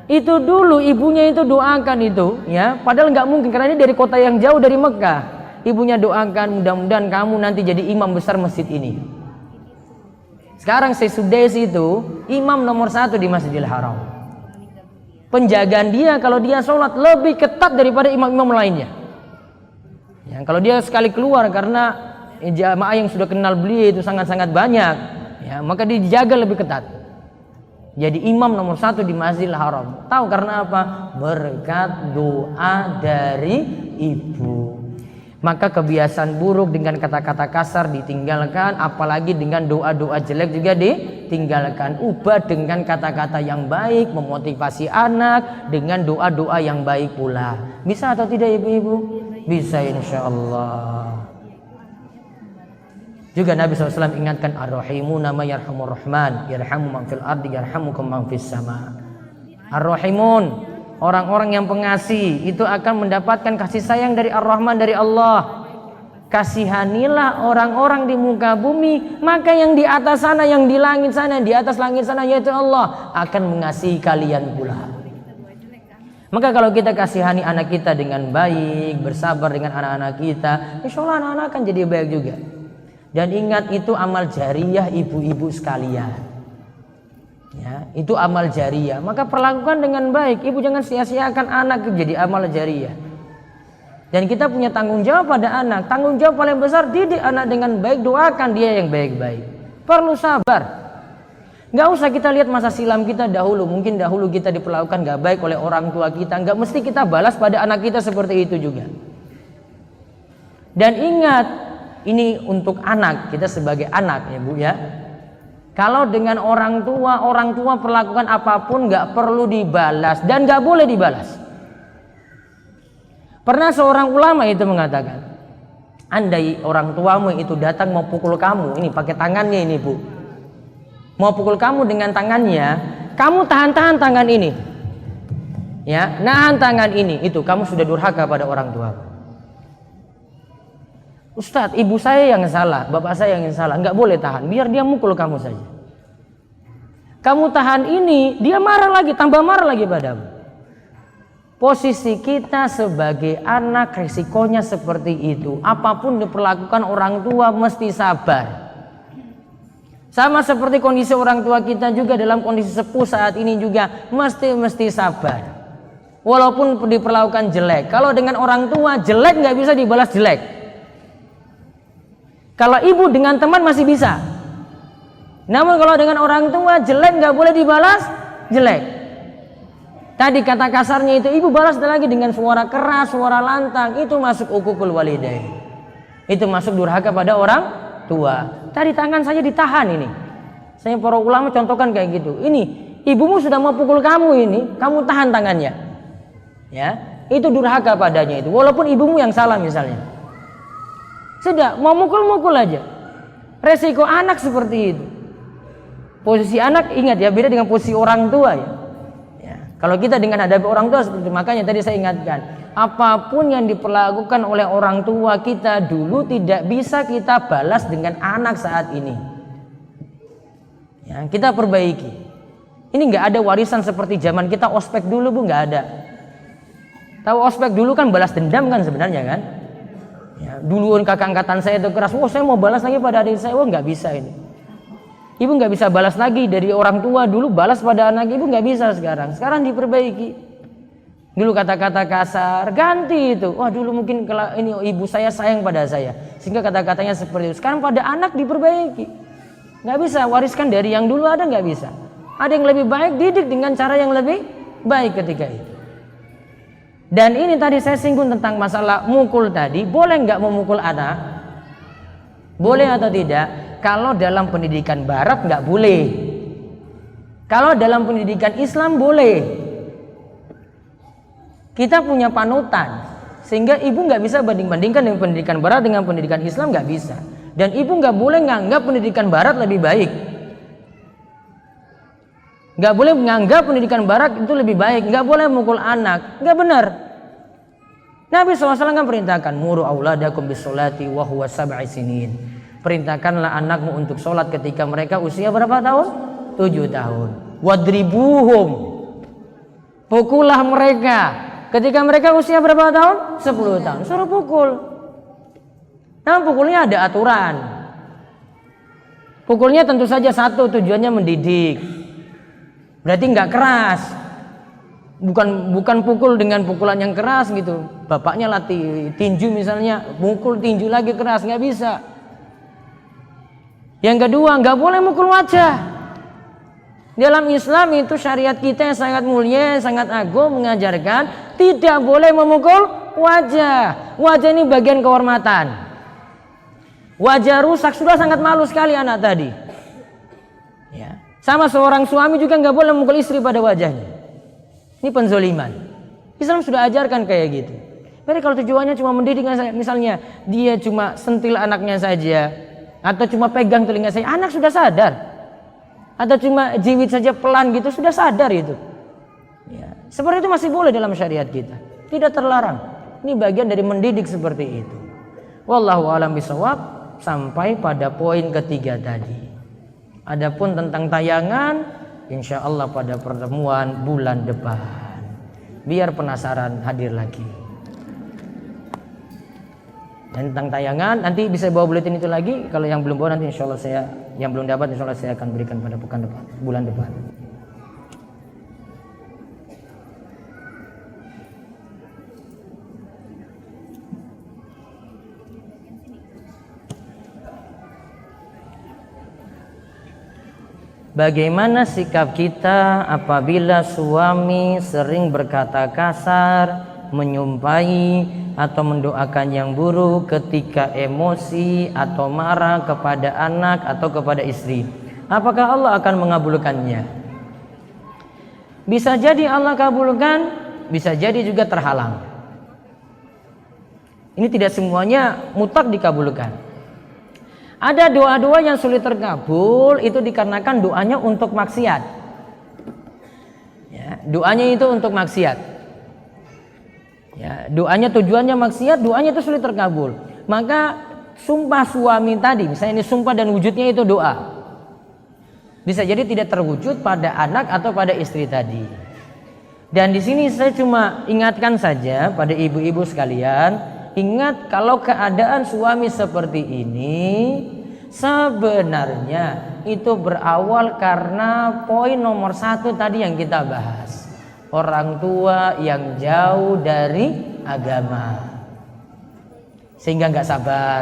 itu dulu ibunya itu doakan itu, ya, padahal nggak mungkin karena ini dari kota yang jauh dari Mekah. Ibunya doakan mudah-mudahan kamu nanti jadi imam besar masjid ini. Sekarang Syekh Sudais itu imam nomor 1 di Masjidil Haram. Penjagaan dia kalau dia sholat lebih ketat daripada imam-imam lainnya. Ya, kalau dia sekali keluar karena jamaah yang sudah kenal beliau itu sangat-sangat banyak, ya, maka dia dijaga lebih ketat. Jadi imam nomor 1 di Masjidil Haram. Tahu karena apa? Berkat doa dari ibu. Maka kebiasaan buruk dengan kata-kata kasar ditinggalkan, apalagi dengan doa-doa jelek juga ditinggalkan. Ubah dengan kata-kata yang baik, memotivasi anak dengan doa-doa yang baik pula. Bisa atau tidak ibu-ibu? Bisa insya Allah. Juga Nabi SAW ingatkan ar-rahimuna ma yarhamur rahman yarhamu man fil ardi yarhamukum man fis sama. Ar-rahimun, orang-orang yang pengasih itu akan mendapatkan kasih sayang dari Ar-Rahman, dari Allah. Kasihanilah orang-orang di muka bumi, maka yang di atas sana, yang di langit sana, di atas langit sana yaitu Allah akan mengasihi kalian pula. Maka kalau kita kasihani anak kita dengan baik, bersabar dengan anak-anak kita, insya Allah anak-anak akan jadi baik juga. Dan ingat itu amal jariyah ibu-ibu sekalian, ya, itu amal jariyah. Maka perlakukan dengan baik. Ibu jangan sia-siakan anak jadi amal jariyah. Dan kita punya tanggung jawab pada anak. Tanggung jawab paling besar, didik anak dengan baik, doakan dia yang baik-baik. Perlu sabar. Gak usah kita lihat masa silam kita dahulu. Mungkin dahulu kita diperlakukan gak baik oleh orang tua kita. Gak mesti kita balas pada anak kita seperti itu juga. Dan ingat, ini untuk anak, kita sebagai anak ya Bu ya. Kalau dengan orang tua perlakukan apapun gak perlu dibalas dan gak boleh dibalas. Pernah seorang ulama itu mengatakan, andai orang tuamu itu datang mau pukul kamu, ini pakai tangannya ini Bu, mau pukul kamu dengan tangannya, kamu tahan-tahan tangan ini, ya, nahan tangan ini, itu kamu sudah durhaka pada orang tuamu. Ustadz, ibu saya yang salah, bapak saya yang salah, nggak boleh tahan, biar dia mukul kamu saja. Kamu tahan ini, dia marah lagi, tambah marah lagi padamu. Posisi kita sebagai anak resikonya seperti itu. Apapun diperlakukan orang tua mesti sabar. Sama seperti kondisi orang tua kita juga dalam kondisi sepuh saat ini juga mesti sabar. Walaupun diperlakukan jelek. Kalau dengan orang tua jelek nggak bisa dibalas jelek. Kalau ibu dengan teman masih bisa. Namun kalau dengan orang tua jelek nggak boleh dibalas jelek. Tadi kata kasarnya itu ibu balas lagi dengan suara keras, suara lantang, itu masuk uququl walidain. Itu masuk durhaka pada orang tua. Tadi tangan saya ditahan ini. Saya para ulama contohkan kayak gitu. Ini ibumu sudah mau pukul kamu ini, kamu tahan tangannya. Ya, itu durhaka padanya itu. Walaupun ibumu yang salah misalnya. Sudah, mau mukul-mukul aja. Resiko anak seperti itu. Posisi anak ingat ya, beda dengan posisi orang tua ya. Kalau kita dengan hadapi orang tua seperti itu, makanya tadi saya ingatkan, apapun yang diperlakukan oleh orang tua kita dulu tidak bisa kita balas dengan anak saat ini. Ya, kita perbaiki. Ini nggak ada warisan seperti zaman kita ospek dulu Bu, nggak ada. Tahu ospek dulu kan balas dendam kan sebenarnya kan? Ya, duluan kakak angkatan saya itu keras, wah saya mau balas lagi pada adik saya, wah nggak bisa ini. Ibu nggak bisa balas lagi dari orang tua dulu balas pada anak ibu nggak bisa sekarang. Sekarang diperbaiki. Dulu kata-kata kasar ganti itu. Wah dulu mungkin kalau ini ibu saya sayang pada saya sehingga kata-katanya seperti itu. Sekarang pada anak diperbaiki. Nggak bisa wariskan dari yang dulu ada nggak bisa. Ada yang lebih baik didik dengan cara yang lebih baik ketika itu. Dan ini tadi saya singgung tentang masalah mukul tadi. Boleh nggak memukul anak? Boleh atau tidak? Kalau dalam pendidikan barat nggak boleh. Kalau dalam pendidikan Islam boleh. Kita punya panutan. Sehingga ibu nggak bisa banding-bandingkan dengan pendidikan barat dengan pendidikan Islam, nggak bisa. Dan ibu nggak boleh nganggap pendidikan barat lebih baik. Nggak boleh menganggap pendidikan barat itu lebih baik. Nggak boleh mukul anak. Nggak benar. Nabi SAW kan perintahkan, muru auladakum bisolati wa huwa sab'i sinin. Perintahkanlah anakmu untuk sholat ketika mereka usia berapa tahun? 7 tahun. Wadribuhum, pukullah mereka ketika mereka usia berapa tahun? 10 tahun. Suruh pukul. Nah, pukulnya ada aturan. Pukulnya tentu saja satu, tujuannya mendidik. Berarti nggak keras. Bukan pukul dengan pukulan yang keras gitu. Bapaknya latih tinju misalnya, pukul tinju lagi keras, nggak bisa. Yang kedua, nggak boleh mukul wajah. Dalam Islam itu syariat kita yang sangat mulia, sangat agung mengajarkan tidak boleh memukul wajah. Wajah ini bagian kehormatan. Wajah rusak sudah sangat malu sekali anak tadi. Ya. Sama seorang suami juga nggak boleh memukul istri pada wajahnya. Ini penzoliman. Islam sudah ajarkan kayak gitu. Jadi kalau tujuannya cuma mendidik, misalnya dia cuma sentil anaknya saja, atau cuma pegang telinga saya, anak sudah sadar. Atau cuma jiwit saja pelan gitu, sudah sadar itu. Ya. Seperti itu masih boleh dalam syariat kita. Tidak terlarang. Ini bagian dari mendidik seperti itu. Wallahu a'lam bishawab. Sampai pada poin ketiga tadi. Adapun tentang tayangan, insya Allah pada pertemuan bulan depan. Biar penasaran hadir lagi. Dan tentang tayangan nanti bisa bawa buletin itu lagi. Kalau yang belum bawa nanti insya Allah yang belum dapat insya Allah saya akan berikan pada pekan depan, bulan depan. Bagaimana sikap kita apabila suami sering berkata kasar, menyumpahi atau mendoakan yang buruk ketika emosi atau marah kepada anak atau kepada istri? Apakah Allah akan mengabulkannya? Bisa jadi Allah kabulkan, bisa jadi juga terhalang. Ini tidak semuanya mutlak dikabulkan. Ada doa-doa yang sulit terkabul, itu dikarenakan doanya untuk maksiat. Ya, doanya itu untuk maksiat. Ya, doanya tujuannya maksiat, doanya itu sulit terkabul. Maka sumpah suami tadi, misalnya ini sumpah dan wujudnya itu doa, bisa jadi tidak terwujud pada anak atau pada istri tadi. Dan di sini saya cuma ingatkan saja pada ibu-ibu sekalian. Ingat, kalau keadaan suami seperti ini sebenarnya itu berawal karena poin nomor 1 tadi yang kita bahas. Orang tua yang jauh dari agama, sehingga nggak sabar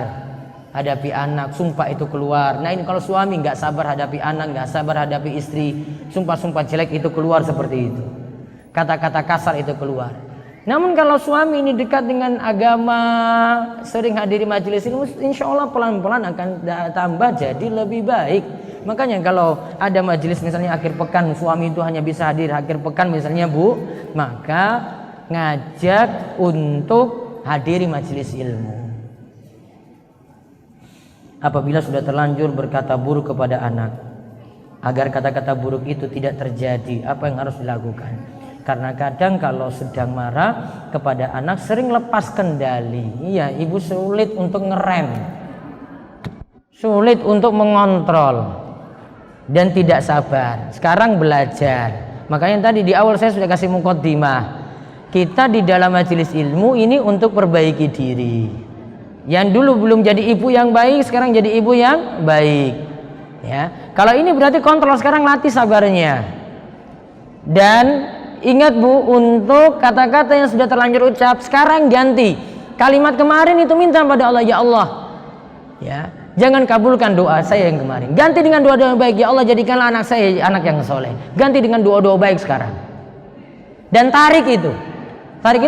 hadapi anak, sumpah itu keluar. Nah ini kalau suami nggak sabar hadapi anak, nggak sabar hadapi istri, sumpah-sumpah jelek itu keluar seperti itu. Kata-kata kasar itu keluar. Namun kalau suami ini dekat dengan agama, sering hadiri majelis ini, insya Allah pelan-pelan akan tambah jadi lebih baik. Makanya kalau ada majelis misalnya akhir pekan, suami itu hanya bisa hadir akhir pekan misalnya Bu, maka ngajak untuk hadiri majelis ilmu. Apabila sudah terlanjur berkata buruk kepada anak, agar kata-kata buruk itu tidak terjadi, apa yang harus dilakukan? Karena kadang kalau sedang marah kepada anak sering lepas kendali. Iya, ibu sulit untuk ngerem, sulit untuk mengontrol, dan tidak sabar. Sekarang belajar. Makanya tadi di awal saya sudah kasih muqaddimah. Kita di dalam majelis ilmu ini untuk perbaiki diri. Yang dulu belum jadi ibu yang baik, sekarang jadi ibu yang baik. Ya, kalau ini berarti kontrol, sekarang latih sabarnya. Dan ingat Bu, untuk kata-kata yang sudah terlanjur ucap, sekarang ganti. Kalimat kemarin itu minta pada Allah, ya Allah, ya, jangan kabulkan doa saya yang kemarin. Ganti dengan doa-doa baik, ya Allah jadikanlah anak saya anak yang soleh. Ganti dengan doa-doa baik sekarang. Dan tarik itu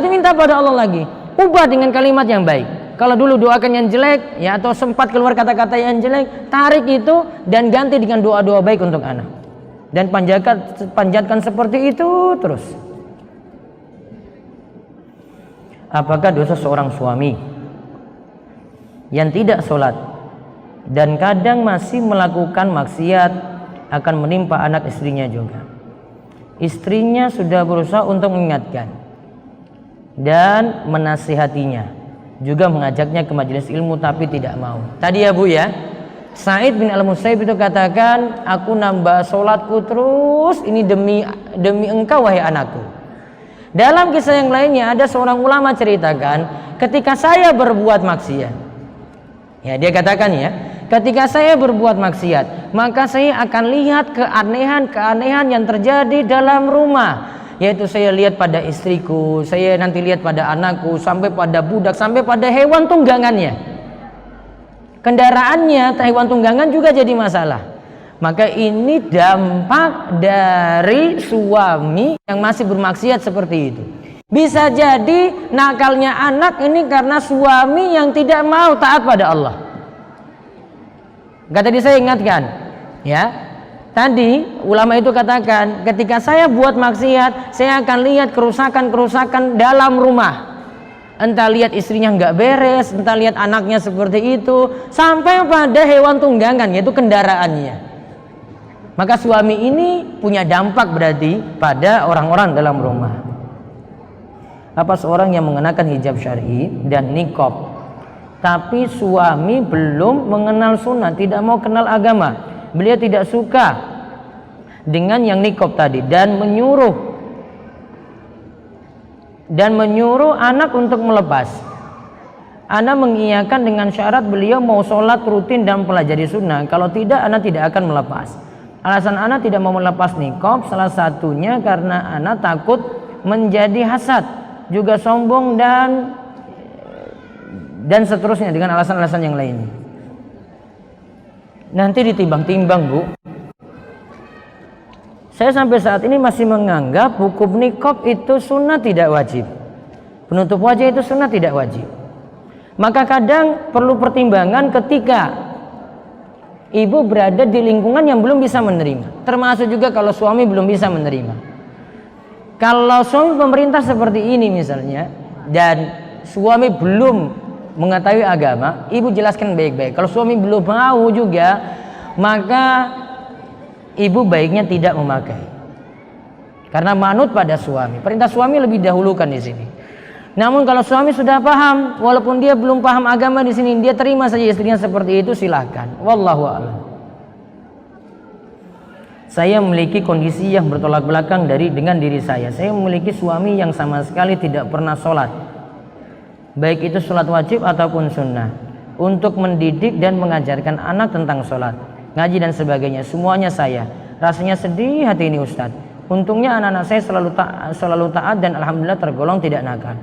minta pada Allah lagi. Ubah dengan kalimat yang baik. Kalau dulu doakan yang jelek, ya, atau sempat keluar kata-kata yang jelek, tarik itu dan ganti dengan doa-doa baik untuk anak. Dan panjatkan seperti itu terus. Apakah dosa seorang suami yang tidak sholat dan kadang masih melakukan maksiat akan menimpa anak istrinya juga? Istrinya sudah berusaha untuk mengingatkan dan menasihatinya, juga mengajaknya ke majelis ilmu tapi tidak mau. Tadi ya Bu ya, Sa'id bin Al-Musayyib itu katakan, aku nambah sholatku terus ini demi engkau wahai anakku. Dalam kisah yang lainnya ada seorang ulama ceritakan, ketika saya berbuat maksiat, ya dia katakan ya, ketika saya berbuat maksiat, maka saya akan lihat keanehan-keanehan yang terjadi dalam rumah, yaitu saya lihat pada istriku, saya nanti lihat pada anakku, sampai pada budak, sampai pada hewan tunggangannya, kendaraannya, hewan tunggangan juga jadi masalah. Maka ini dampak dari suami yang masih bermaksiat seperti itu. Bisa jadi nakalnya anak ini karena suami yang tidak mau taat pada Allah. Tadi saya ingatkan, ya. Tadi ulama itu katakan, ketika saya buat maksiat, saya akan lihat kerusakan-kerusakan dalam rumah. Entah lihat istrinya nggak beres, entah lihat anaknya seperti itu, sampai pada hewan tunggangan, yaitu kendaraannya. Maka suami ini punya dampak berarti pada orang-orang dalam rumah. Apa seorang yang mengenakan hijab syar'i dan niqab, tapi suami belum mengenal sunnah, tidak mau kenal agama, beliau tidak suka dengan yang niqab tadi dan menyuruh anak untuk melepas. Anak mengiyakan dengan syarat beliau mau sholat rutin dan pelajari sunnah, kalau tidak anak tidak akan melepas. Alasan anak tidak mau melepas niqab salah satunya karena anak takut menjadi hasad, juga sombong dan seterusnya dengan alasan-alasan yang lainnya. Nanti ditimbang-timbang, Bu. Saya sampai saat ini masih menganggap hukum niqab itu sunnah tidak wajib. Penutup wajah itu sunnah tidak wajib. Maka kadang perlu pertimbangan ketika ibu berada di lingkungan yang belum bisa menerima, termasuk juga kalau suami belum bisa menerima. Kalau suami pemerintah seperti ini misalnya, dan suami belum mengetahui agama, ibu jelaskan baik-baik. Kalau suami belum mau juga, maka ibu baiknya tidak memakai, karena manut pada suami. Perintah suami lebih dahulukan di sini. Namun kalau suami sudah paham, walaupun dia belum paham agama di sini, dia terima saja istrinya seperti itu, silahkan. Wallahu a'lam. Saya memiliki kondisi yang bertolak belakang dengan diri saya. Saya memiliki suami yang sama sekali tidak pernah sholat, baik itu sholat wajib ataupun sunnah. Untuk mendidik dan mengajarkan anak tentang sholat, ngaji dan sebagainya, semuanya saya. Rasanya sedih hati ini Ustadz. Untungnya anak-anak saya selalu taat dan alhamdulillah tergolong tidak nakal.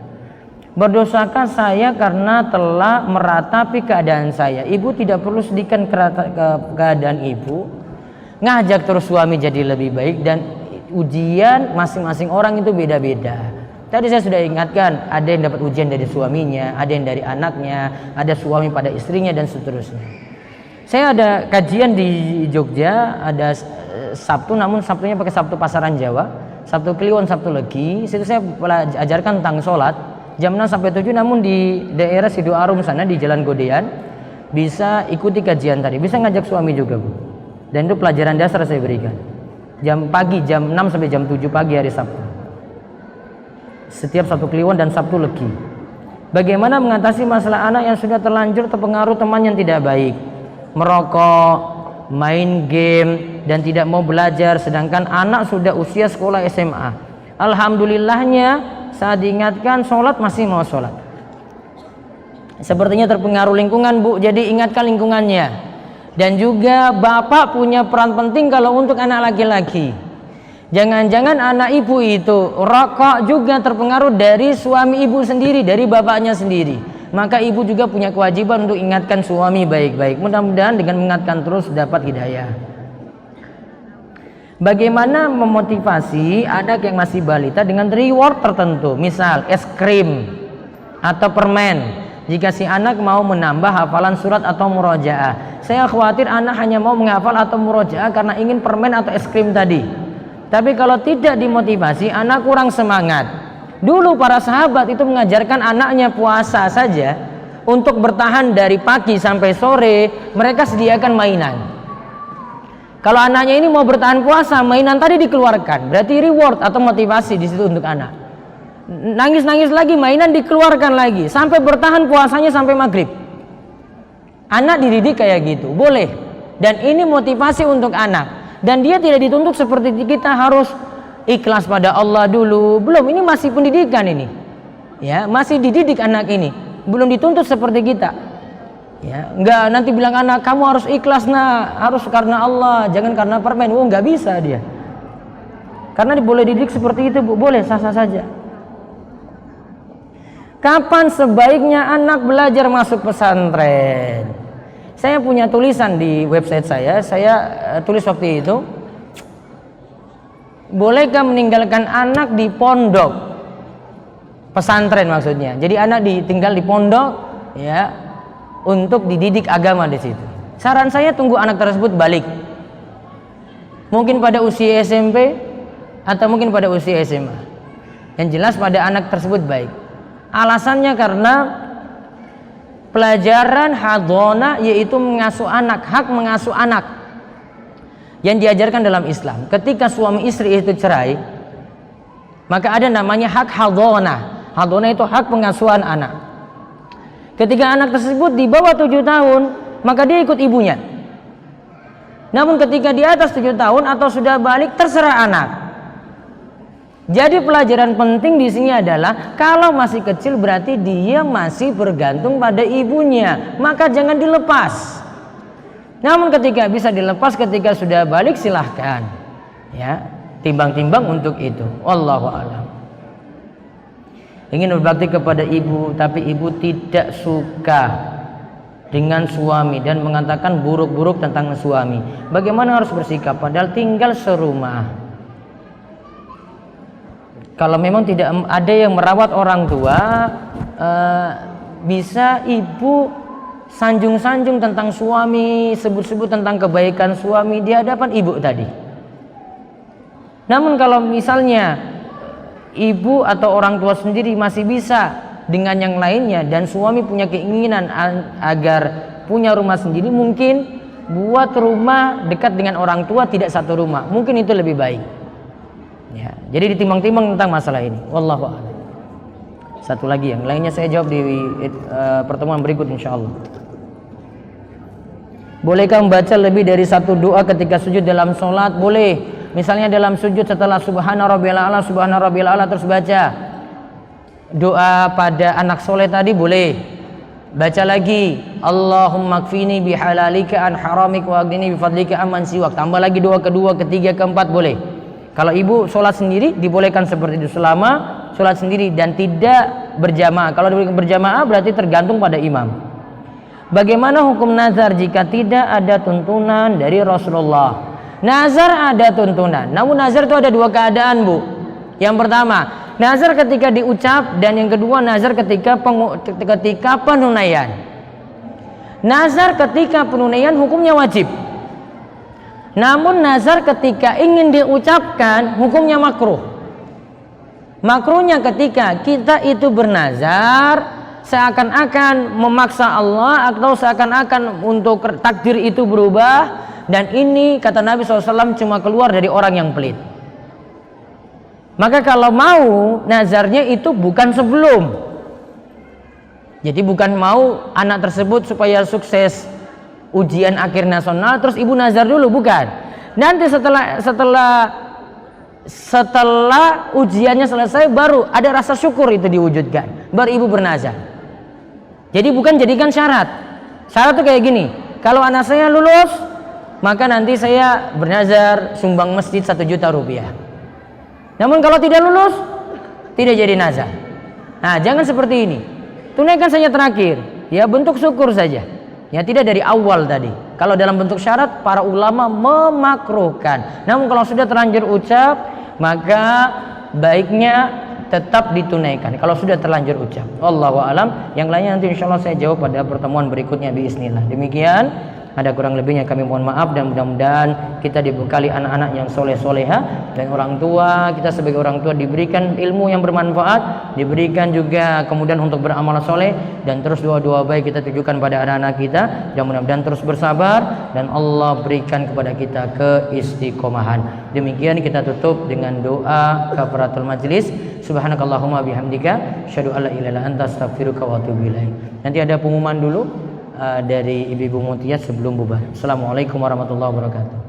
Berdosakah saya karena telah meratapi keadaan saya? Ibu tidak perlu sedihkan keadaan ibu. Ngajak terus suami jadi lebih baik, dan ujian masing-masing orang itu beda-beda. Tadi saya sudah ingatkan, ada yang dapat ujian dari suaminya, ada yang dari anaknya, ada suami pada istrinya dan seterusnya. Saya ada kajian di Jogja, ada Sabtu, namun Sabtunya pakai Sabtu Pasaran Jawa, Sabtu Kliwon, Sabtu Legi. Situ saya ajarkan tentang sholat jam 6 sampai 7, namun di daerah Sidoarum sana di Jalan Godean bisa ikuti kajian tadi, bisa ngajak suami juga, Bu. Dan itu pelajaran dasar saya berikan. Jam pagi jam 6 sampai jam 7 pagi hari Sabtu. Setiap Sabtu Kliwon dan Sabtu Legi. Bagaimana mengatasi masalah anak yang sudah terlanjur terpengaruh teman yang tidak baik, merokok, main game dan tidak mau belajar, sedangkan anak sudah usia sekolah SMA. Alhamdulillahnya saat diingatkan sholat masih mau sholat. Sepertinya terpengaruh lingkungan, Bu. Jadi ingatkan lingkungannya. Dan juga bapak punya peran penting kalau untuk anak laki-laki. Jangan-jangan anak ibu itu rokok juga terpengaruh dari suami ibu sendiri, dari bapaknya sendiri. Maka ibu juga punya kewajiban untuk ingatkan suami baik-baik. Mudah-mudahan dengan mengingatkan terus dapat hidayah. Bagaimana memotivasi anak yang masih balita dengan reward tertentu, misal es krim atau permen, jika si anak mau menambah hafalan surat atau murojaah. Saya khawatir anak hanya mau menghafal atau murojaah karena ingin permen atau es krim tadi. Tapi kalau tidak dimotivasi, anak kurang semangat. Dulu para sahabat itu mengajarkan anaknya puasa saja, untuk bertahan dari pagi sampai sore, mereka sediakan mainan. Kalau anaknya ini mau bertahan puasa, mainan tadi dikeluarkan, berarti reward atau motivasi di situ untuk anak. Nangis-nangis lagi, mainan dikeluarkan lagi, sampai bertahan puasanya sampai maghrib. Anak dididik kayak gitu, boleh. Dan ini motivasi untuk anak. Dan dia tidak dituntut seperti kita harus ikhlas pada Allah dulu. Belum, ini masih pendidikan ini. Ya, masih dididik anak ini. Belum dituntut seperti kita. Ya, enggak nanti bilang anak kamu harus ikhlas nak, harus karena Allah, jangan karena permen. Oh, enggak bisa dia. Karena boleh dididik seperti itu, Bu. Boleh, sah-sah saja. Kapan sebaiknya anak belajar masuk pesantren? Saya punya tulisan di website saya tulis waktu itu, bolehkah meninggalkan anak di pondok pesantren maksudnya. Jadi anak tinggal di pondok ya untuk dididik agama di situ. Saran saya tunggu anak tersebut balik. Mungkin pada usia SMP atau mungkin pada usia SMA. Yang jelas pada anak tersebut baik. Alasannya karena pelajaran hadonah yaitu mengasuh anak, hak mengasuh anak yang diajarkan dalam Islam. Ketika suami istri itu cerai, maka ada namanya hak hadonah. Hadonah itu hak pengasuhan anak. Ketika anak tersebut di bawah 7 tahun, maka dia ikut ibunya. Namun ketika di atas 7 tahun atau sudah balik, terserah anak. Jadi pelajaran penting di sini adalah kalau masih kecil berarti dia masih bergantung pada ibunya, maka jangan dilepas. Namun ketika bisa dilepas ketika sudah balik silahkan, ya timbang-timbang untuk itu. Wallahu a'lam. Ingin berbakti kepada ibu, tapi ibu tidak suka dengan suami dan mengatakan buruk-buruk tentang suami. Bagaimana harus bersikap? Padahal tinggal serumah. Kalau memang tidak ada yang merawat orang tua, bisa ibu sanjung-sanjung tentang suami, sebut-sebut tentang kebaikan suami di hadapan ibu tadi. Namun kalau misalnya ibu atau orang tua sendiri masih bisa dengan yang lainnya dan suami punya keinginan agar punya rumah sendiri, mungkin buat rumah dekat dengan orang tua, tidak satu rumah, mungkin itu lebih baik. Ya, jadi ditimbang-timbang tentang masalah ini. Wallahu a'lam. Satu lagi yang lainnya saya jawab di pertemuan berikut insyaallah. Bolehkah membaca lebih dari satu doa ketika sujud dalam sholat? Boleh. Misalnya dalam sujud setelah subhana rabbiyal a'la terus baca doa pada anak soleh tadi boleh. Baca lagi Allahumma kfini bihalalika an haramik wa aghnini bifadlika amman siwak. Tambah lagi doa kedua, ketiga, keempat boleh. Kalau ibu sholat sendiri dibolehkan seperti itu selama sholat sendiri dan tidak berjamaah. Kalau berjamaah berarti tergantung pada imam. Bagaimana hukum nazar jika tidak ada tuntunan dari Rasulullah? Nazar ada tuntunan, namun nazar itu ada dua keadaan, Bu. Yang pertama, nazar ketika diucap, dan yang kedua nazar ketika penunaian. Nazar ketika penunaian hukumnya wajib. Namun nazar ketika ingin diucapkan hukumnya makruh. Makruhnya ketika kita itu bernazar seakan-akan memaksa Allah atau seakan-akan untuk takdir itu berubah, dan ini kata Nabi SAW cuma keluar dari orang yang pelit. Maka kalau mau nazarnya itu bukan sebelum. Jadi bukan mau anak tersebut supaya sukses ujian akhir nasional terus ibu nazar dulu, bukan. Nanti setelah ujiannya selesai baru ada rasa syukur itu diwujudkan, baru ibu bernazar. Jadi bukan jadikan syarat. Syarat tuh kayak gini, kalau anak saya lulus maka nanti saya bernazar sumbang masjid 1 juta rupiah. Namun kalau tidak lulus tidak jadi nazar. Nah, jangan seperti ini. Tunaikan saja terakhir, ya bentuk syukur saja. Ya, tidak dari awal tadi. Kalau dalam bentuk syarat para ulama memakruhkan. Namun kalau sudah terlanjur ucap, maka baiknya tetap ditunaikan. Kalau sudah terlanjur ucap. Wallahu a'lam. Yang lainnya nanti insyaallah saya jawab pada pertemuan berikutnya biiznillah. Demikian. Ada kurang lebihnya kami mohon maaf, dan mudah-mudahan kita dibekali anak-anak yang soleh-soleha, dan orang tua kita sebagai orang tua diberikan ilmu yang bermanfaat, diberikan juga kemudian untuk beramal soleh, dan terus doa-doa baik kita tujukan pada anak-anak kita, dan mudah-mudahan terus bersabar dan Allah berikan kepada kita keistiqomahan. Demikian kita tutup dengan doa kafaratul majlis. Subhanakallahumma bihamdika asyhadu an la ilaha illa anta astaghfiruka wa atubu ilaik. Nanti ada pengumuman dulu. dari Ibu-Ibu Mutia sebelum bubar. Assalamualaikum warahmatullahi wabarakatuh.